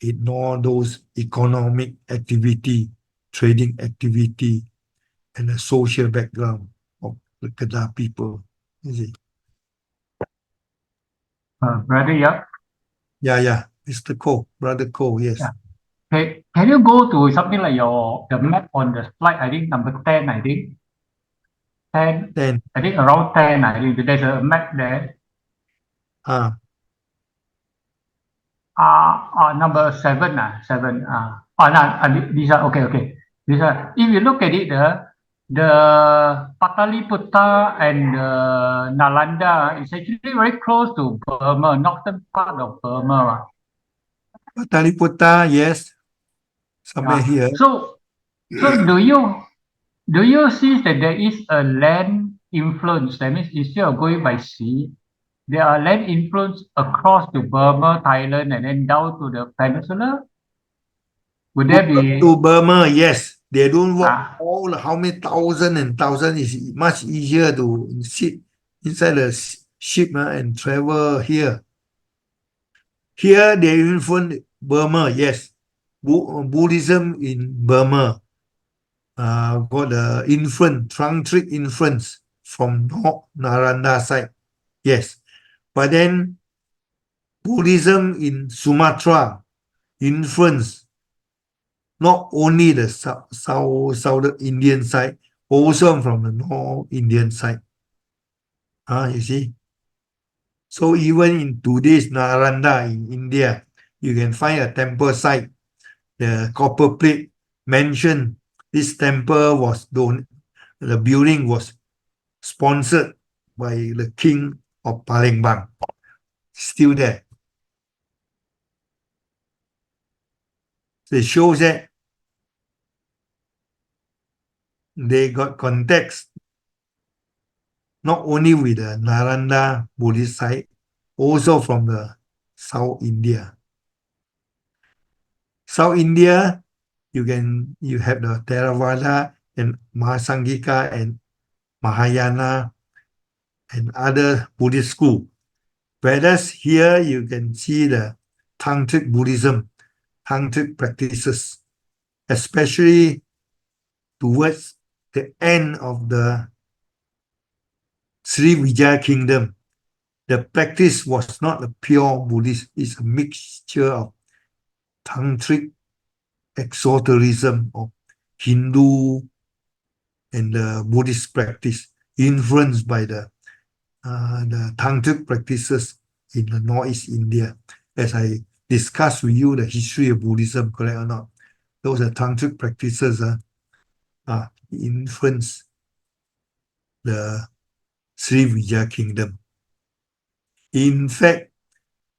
Ignore those economic activity, trading activity, and the social background of the Kedah people. You see? Brother, yeah. Yeah. Mr. Ko, Brother Ko, yes. Yeah. Okay, can you go to something like the map on the slide? I think number 10, I think. 10, Then, I think around 10, I think there's a map there. Number 7, 7. No, these are okay. These are, if you look at it, the Pataliputta and Nalanda is actually very close to Burma, northern part of Burma. Pataliputta, yes. Somewhere here. So do you see that there is a land influence? That means instead of going by sea, there are land influence across to Burma, Thailand, and then down to the peninsula? Would there be... To Burma, yes. They don't walk all how many thousand and thousand. Is much easier to sit inside the ship and travel here. Here they influence Burma, yes. Buddhism in Burma got the influence, tantric influence from North Naranda side, yes. But then Buddhism in Sumatra influence not only the southern Indian side, also from the North Indian side. You see? So even in today's Naranda in India, you can find a temple site. The copper plate mentioned this temple was the building was sponsored by the king of Palembang. Still there. So it shows that they got context not only with the Naranda Buddhist side, also from the South India. South India, you have the Theravada and Mahasangika and Mahayana and other Buddhist school. Whereas here you can see the Tantric Buddhism, Tantric practices, especially towards the end of the Sri Vijaya kingdom. The practice was not a pure Buddhist, it's a mixture of Tantric exotericism of Hindu and the Buddhist practice, influenced by the Tantric practices in the Northeast India. As I discussed with you the history of Buddhism, correct or not? Those are Tantric practices influence the Sri Vijaya kingdom. In fact,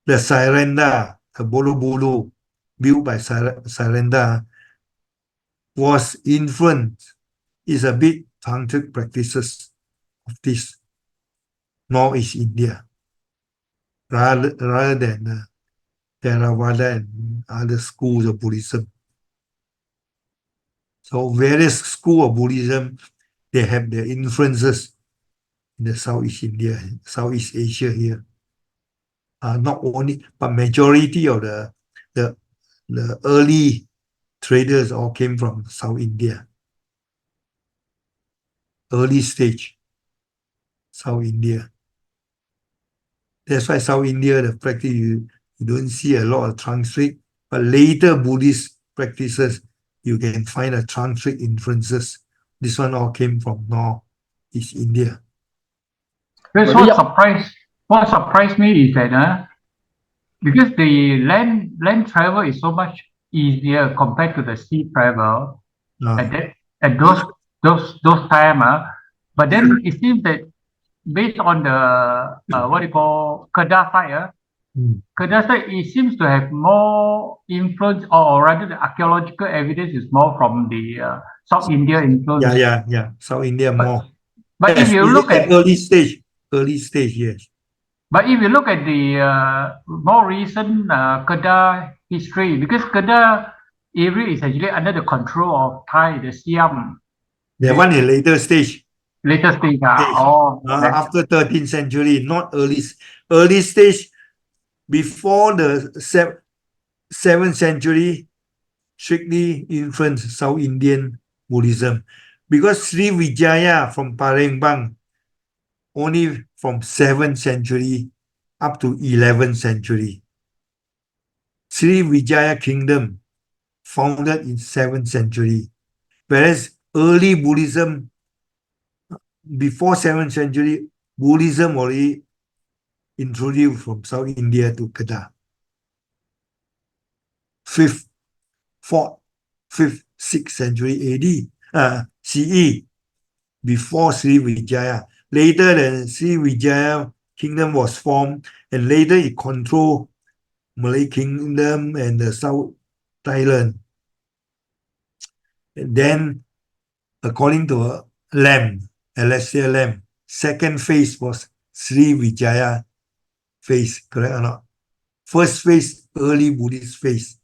the Sairenda, the Bolo built by Sairenda, was influenced, is a bit Tantric practices of this Northeast India, rather than Theravada and other schools of Buddhism. So various schools of Buddhism, they have their influences in the Southeast India, Southeast Asia here. Not only, but majority of the early traders all came from South India. Early stage, South India. That's why South India, the practice, you don't see a lot of tantric, but later Buddhist practices, you can find a tantric influences. This one all came from Northeast India. That's what surprised me is that because the land travel is so much easier compared to the sea travel at those time, but then it seems that based on the what you call Kedah side, Kedah side, it seems to have more influence, or rather the archaeological evidence is more from the South India influence. Yeah. South India more. But if Yes, you it look is at at early stage, yes. But if you look at the more recent Kedah history, because Kedah area is actually under the control of Thai, the Siam, That one is later stage. latest thing. After 13th century, not early stage. Before the 7th century, strictly influenced South Indian Buddhism. Because Sri Vijaya from Palembang, only from 7th century up to 11th century. Sri Vijaya Kingdom, founded in 7th century. Whereas early Buddhism, before 7th century, Buddhism already introduced from South India to Kedah. 5th, 4th, 5th, 6th century AD, CE, before Sri Vijaya. Later, the Sri Vijaya Kingdom was formed, and later it controlled Malay Kingdom and the South Thailand. And then, according to Alastair Lamb, second phase was Sri Vijaya phase, correct or not? First phase, early Buddhist phase.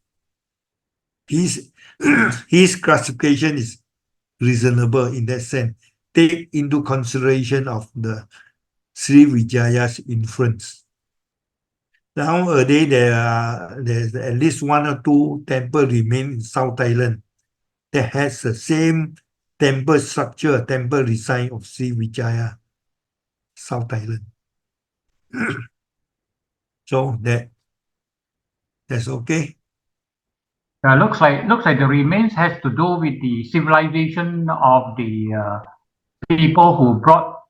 His classification is reasonable in that sense. Take into consideration of the Sri Vijaya's influence. Nowadays, there's at least one or two temples remain in South Thailand that has the same temple structure, temple design of Sri Vijaya, South Thailand. So that's okay. Looks like the remains has to do with the civilization of the people who brought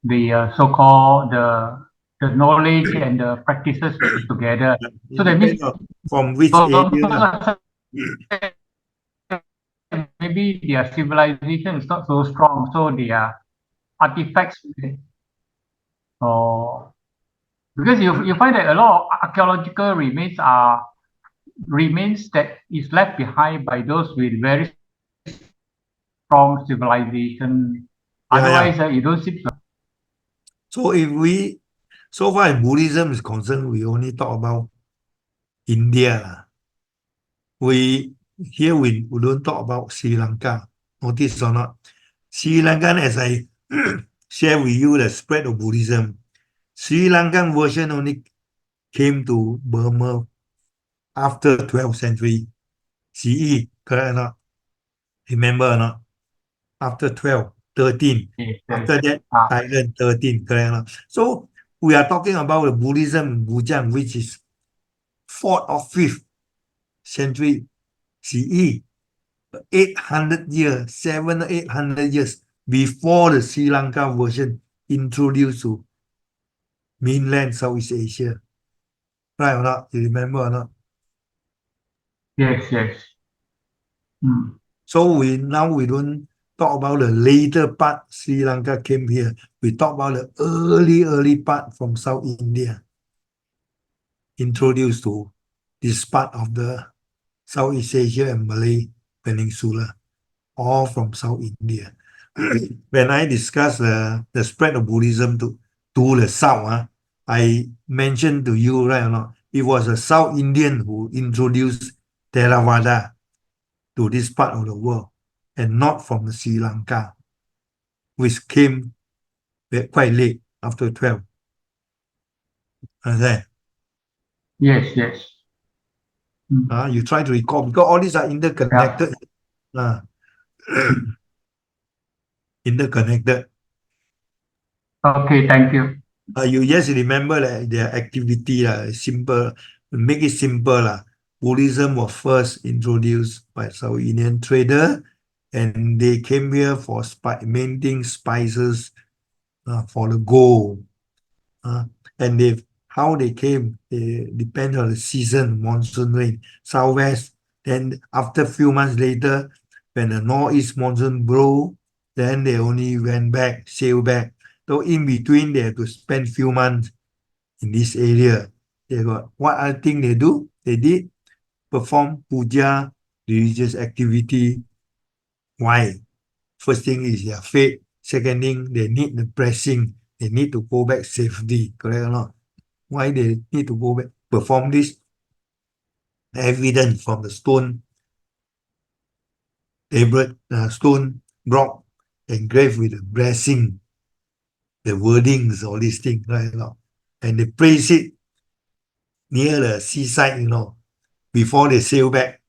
the so-called the knowledge and the practices together. So that means from which area. maybe their civilization is not so strong, so their artifacts. Because you find that a lot of archaeological remains that is left behind by those with very strong civilization. Otherwise, you don't see. So so far as Buddhism is concerned, we only talk about India. We don't talk about Sri Lanka. Notice or not? Sri Lankan, as I share with you the spread of Buddhism, Sri Lankan version only came to Burma after 12th century CE, correct or not? Remember or not? After 12, 13. After that, Thailand 13, correct or not? So we are talking about the Buddhism, Bujang, which is 4th or 5th century CE, 800 years, 700 or 800 years before the Sri Lanka version introduced to mainland Southeast Asia. Right or not? You remember or not? Yes. So we don't talk about the later part Sri Lanka came here. We talk about the early part from South India, introduced to this part of the Southeast Asia and Malay Peninsula, all from South India. When I discuss the spread of Buddhism to the South, I mentioned to you, right or not, it was a South Indian who introduced Theravada to this part of the world, and not from the Sri Lanka, which came quite late, after 12. Understand? Yes. You try to recall, because all these are interconnected. Interconnected. Okay, thank you. You just remember that their activity, simple, make it simple. Buddhism was first introduced by South Indian trader, and they came here for making spices for the gold. And how they came, they depend on the season, monsoon rain, southwest. Then after a few months later, when the northeast monsoon blew, then they only went back, sailed back. So in between, they have to spend few months in this area. They got what other thing they do? They did perform puja, religious activity. Why? First thing is their faith. Second thing, they need the blessing. They need to go back safely. Correct or not? Why they need to go back? Perform this evidence from the stone tablet, stone block engraved with the blessing, the wordings, all these things, right? And they place it near the seaside, before they sail back.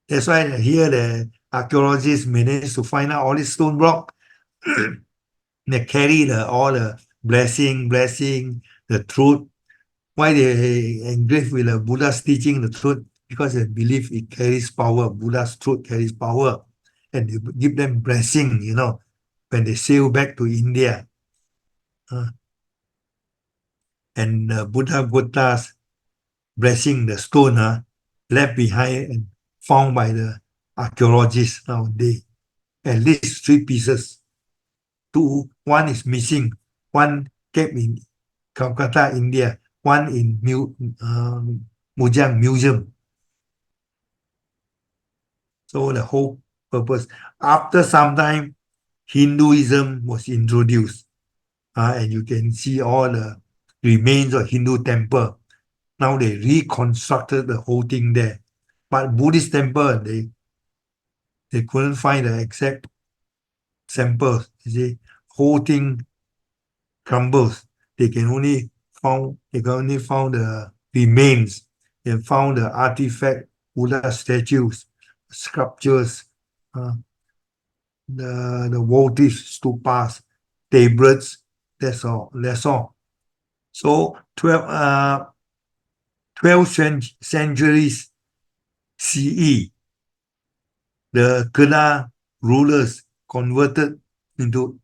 That's why here the archaeologists managed to find out all these stone block. They carry all the blessing, the truth. Why they engrave with the Buddha's teaching, the truth? Because they believe it carries power. Buddha's truth carries power. And they give them blessing, when they sail back to India. And Buddha Gotha's blessing, the stone, left behind and found by the archaeologists nowadays. At least 3 pieces. One is missing. One kept in Calcutta, India. One in Mujang Museum. So the whole purpose. After some time, Hinduism was introduced. And you can see all the remains of Hindu temple. Now they reconstructed the whole thing there. But Buddhist temple, they couldn't find the exact samples. You see, whole thing crumbles. They can only found the remains. They found the artifact, Buddha statues, sculptures, the votive stupas, tablets. That's all. So 12th centuries CE, the Kedah rulers converted into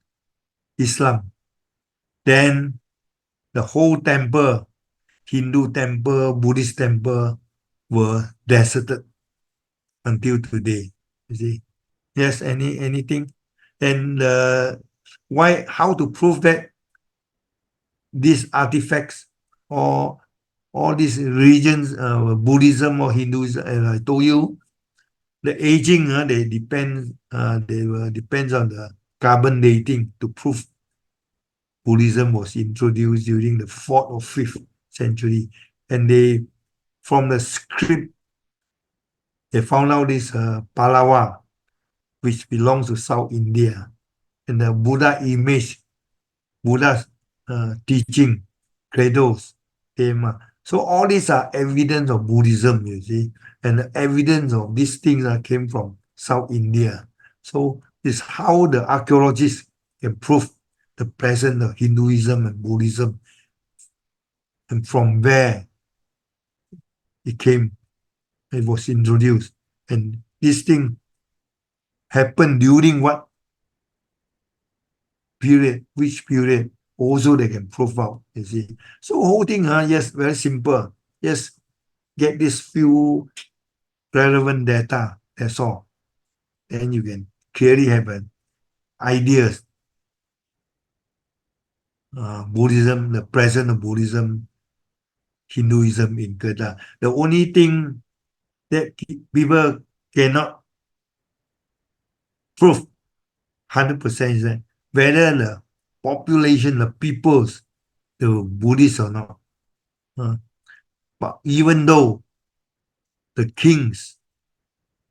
Islam. Then the whole temple, Hindu temple, Buddhist temple, were deserted until today. You see? Yes, anything? And how to prove that these artifacts or all these religions, Buddhism or Hinduism, as I told you, the aging, depends on the carbon dating to prove Buddhism was introduced during the 4th or 5th century. And from the script, they found out this Pallava, which belongs to South India, and the Buddha image, Buddha's teaching, credos, tema. So all these are evidence of Buddhism, you see, and the evidence of these things came from South India. So it's how the archaeologists can prove the presence of Hinduism and Buddhism, and from where it was introduced. And this thing happened during what period, which period, also they can prove out, you see. So whole thing, yes, very simple. Just get this few relevant data, that's all. Then you can clearly have an ideas. Buddhism, the presence of Buddhism, Hinduism in Kedah. The only thing that people cannot prove 100% is that whether the population, the peoples, the Buddhists or not. But even though the kings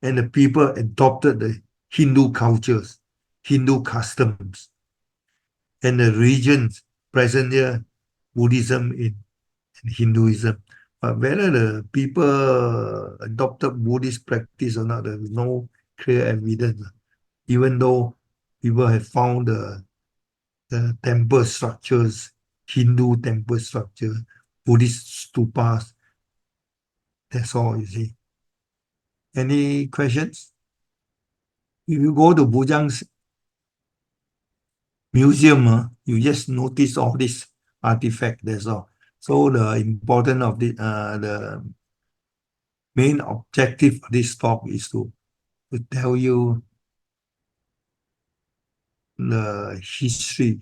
and the people adopted the Hindu cultures, Hindu customs, and the religions present here, Buddhism and Hinduism. But whether the people adopted Buddhist practice or not, there is no clear evidence. Even though people have found the temple structures, Hindu temple structure, Buddhist stupas. That's all, you see. Any questions? If you go to Bujang's museum, you just notice all this artifact, that's all. So the importance of the main objective of this talk is to tell you the history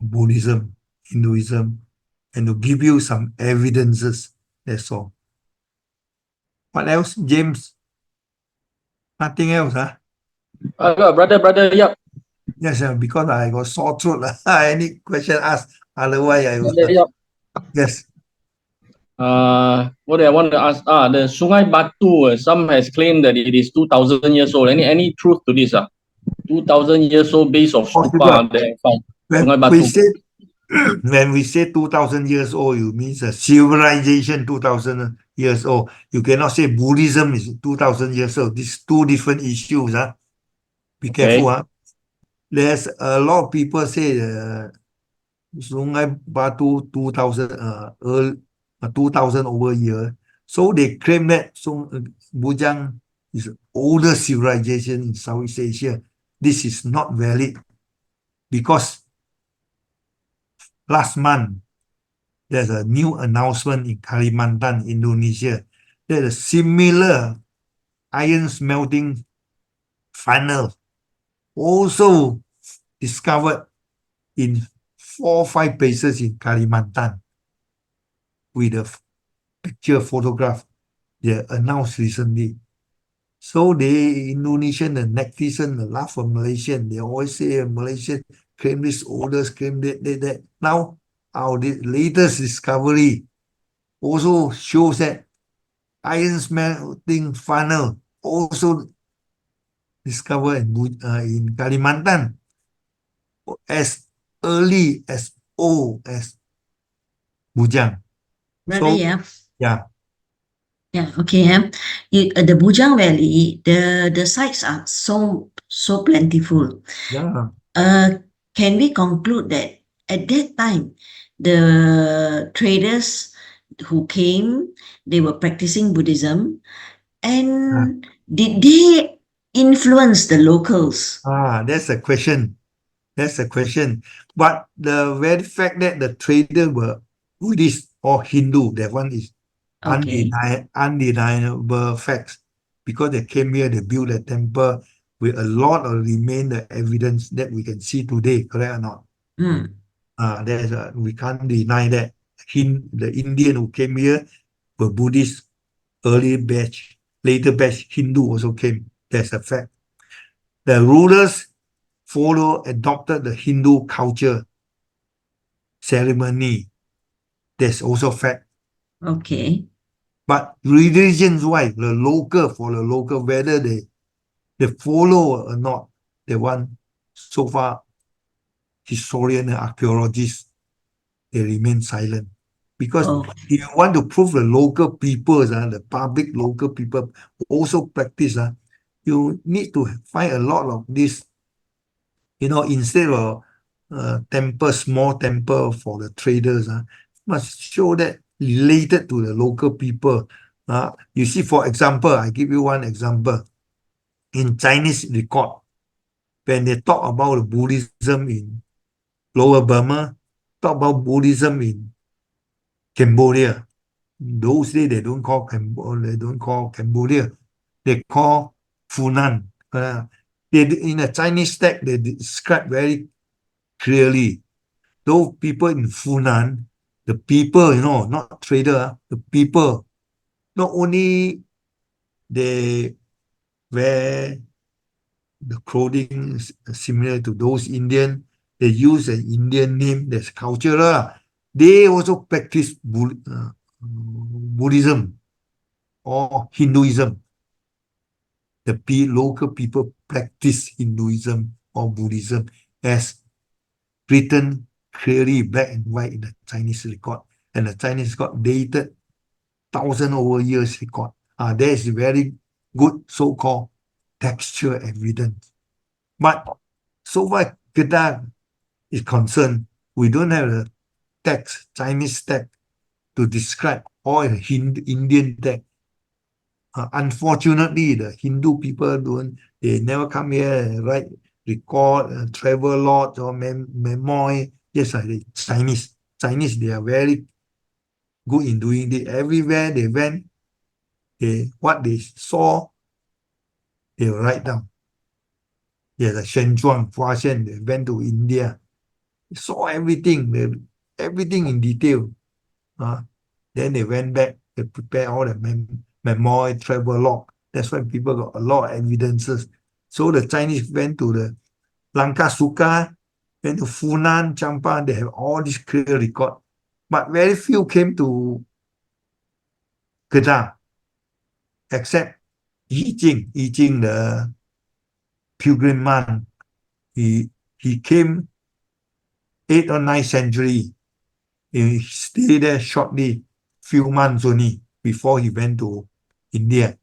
of Buddhism, Hinduism, and to give you some evidences, that's all. What else, James? Nothing else, huh? Brother, yep. Yes, because I got sore throat. Any question asked, otherwise I will. Brother, yep. Yes. What I want to ask, the Sungai Batu, some has claimed that it is 2,000 years old. Any truth to this? 2,000 years old base of Possible. stupa there found. When Sungai we Batu. say when we say 2,000 years old, you means a civilization 2,000 years old. You cannot say Buddhism is 2,000 years old. These two different issues. Be careful. Okay. There's a lot of people say Sungai Batu 2,000 2,000 over year. So they claim that Bujang is older civilization in Southeast Asia. This is not valid because last month there's a new announcement in Kalimantan, Indonesia. There's a similar iron smelting funnel also discovered in 4 or 5 places in Kalimantan with a picture photograph they announced recently. So the Indonesian, the netizen, the laugh of Malaysian, they always say Malaysian claim this, others claim that. Now, our latest discovery also shows that iron smelting funnel also discovered in Kalimantan as early as old as Bujang. Brother, So, yeah. yeah. Yeah, okay. The Bujang Valley, the sites are so plentiful. Yeah. Can we conclude that at that time, the traders who came, they were practicing Buddhism, and did they influence the locals? That's a question. That's a question. But the very fact that the traders were Buddhist or Hindu, that one is Okay. undeniable facts. Because they came here, they built a temple with a lot of remain evidence that we can see today, correct or not? Hmm. We can't deny that. The Indian who came here were Buddhist, early batch, later batch Hindu also came. That's a fact. The rulers adopted the Hindu culture ceremony. That's also fact. Okay. But religions-wise, for the local, whether they follow or not, the one so far, historian and archaeologists, they remain silent. Because Oh, if you want to prove the local people, the public local people also practice, you need to find a lot of this, instead of small temple for the traders, must show that related to the local people. You see, for example, I give you one example. In Chinese record, when they talk about Buddhism in Lower Burma, talk about Buddhism in Cambodia. Those days they don't call Cambodia. They call Funan. In a Chinese text, they describe very clearly. Those people in Funan, the people, not trader, the people, not only they wear the clothing similar to those Indian, they use an Indian name that's cultural. They also practice Buddhism or Hinduism. The local people practice Hinduism or Buddhism as written clearly black and white in the Chinese record. And the Chinese record dated 1,000 over years record. There is very good so-called textual evidence. But so far Kedah is concerned, we don't have a text, Chinese text, to describe all the Indian text. Unfortunately, the Hindu people they never come here and write, record, travel logs or memoir. Yes, the Chinese, they are very good in doing it. Everywhere they went, what they saw, they write down. Yeah, the Shenzhuang, Huashan, they went to India, saw everything, everything in detail. Then they went back, they prepare all the memoir, travel log. That's why people got a lot of evidences So the Chinese went to the Lanka Suka, went to Funan, Champa, they have all this clear record. But very few came to Kedah, except Yi Jing, the pilgrim monk. He came 8th or 9th century. He stayed there shortly, few months only, before he went to India.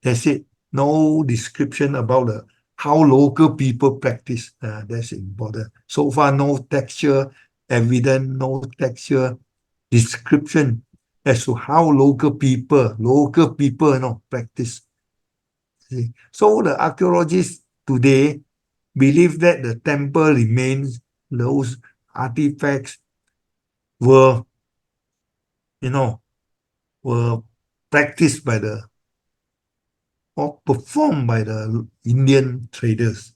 That's it. No description about how local people practice. That's important. So far, no texture evidence, no texture description as to how local people, practice. See? So the archaeologists today believe that the temple remains, those artifacts were, were practiced by or performed by the Indian traders.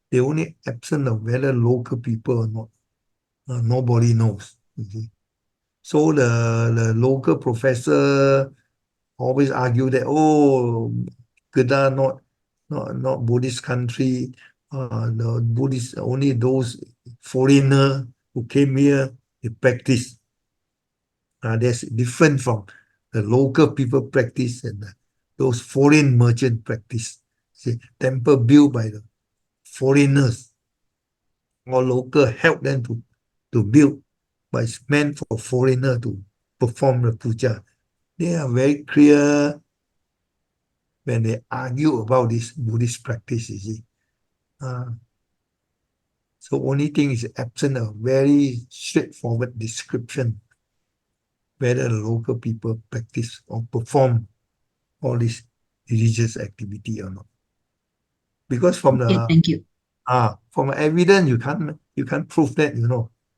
They only absent of whether local people or not. Nobody knows. You see. So the local professor always argue that, Kedah not Buddhist country. The Buddhist, only those foreigner who came here, they practice. That's different from the local people practice and those foreign merchant practice. See, temple built by the foreigners or local help them to build, but it's meant for foreigner to perform the puja. They are very clear when they argue about this Buddhist practice, you see. So only thing is absent a very straightforward description whether the local people practice or perform all this religious activity or not. Because from Thank you. from evidence you can't prove that,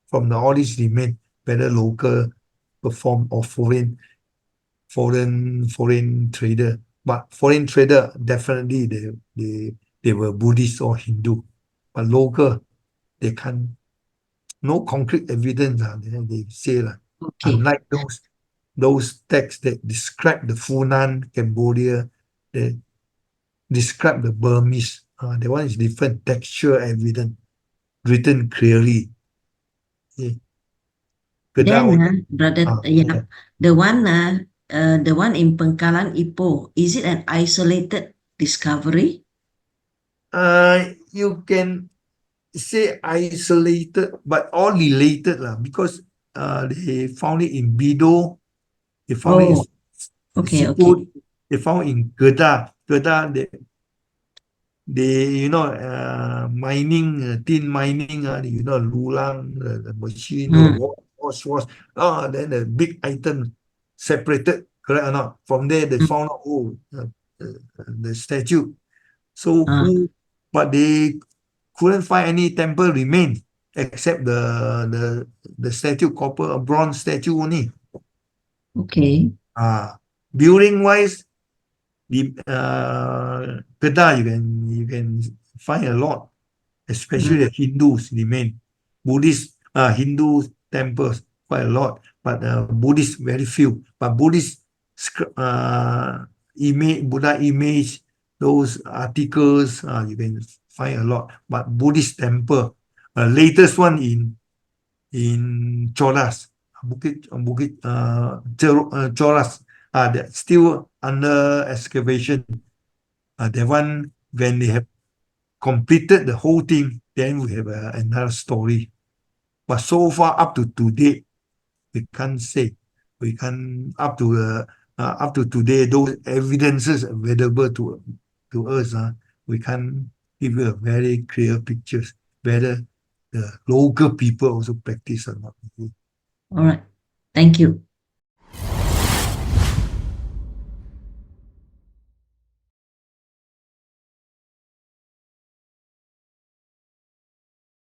from all these remain whether local perform or foreign trader. But foreign trader definitely they were Buddhist or Hindu. But local, they can't, no concrete evidence. They say Okay. unlike those texts that describe the Funan, Cambodia, they describe the Burmese. That one is different textual evidence, written clearly. Okay. Then, brother, the one in Pengkalan Ipoh, is it an isolated discovery? You can say isolated, but all related because they found it in Bido, they found it in Okay. Siput, they found in Kedah. They mining, tin mining, lulang, the machine, wash, then the big item separated, correct or not? From there, they found out, the statue. So but they couldn't find any temple remains except the statue, copper, a bronze statue only. Okay. Building wise, the Kedah you can find a lot, especially the Hindus remain. Buddhist, Hindu temples quite a lot, but Buddhist very few. But Buddhist Buddha image, those articles, you can find a lot. But Buddhist temple, latest one in Cholas, Bukit Cholas, that's still under excavation. That one, when they have completed the whole thing, then we have another story. But so far up to today, we can't say. We can up to today, those evidences available to us, we can give you a very clear picture whether the local people also practice or not. All right. Thank you.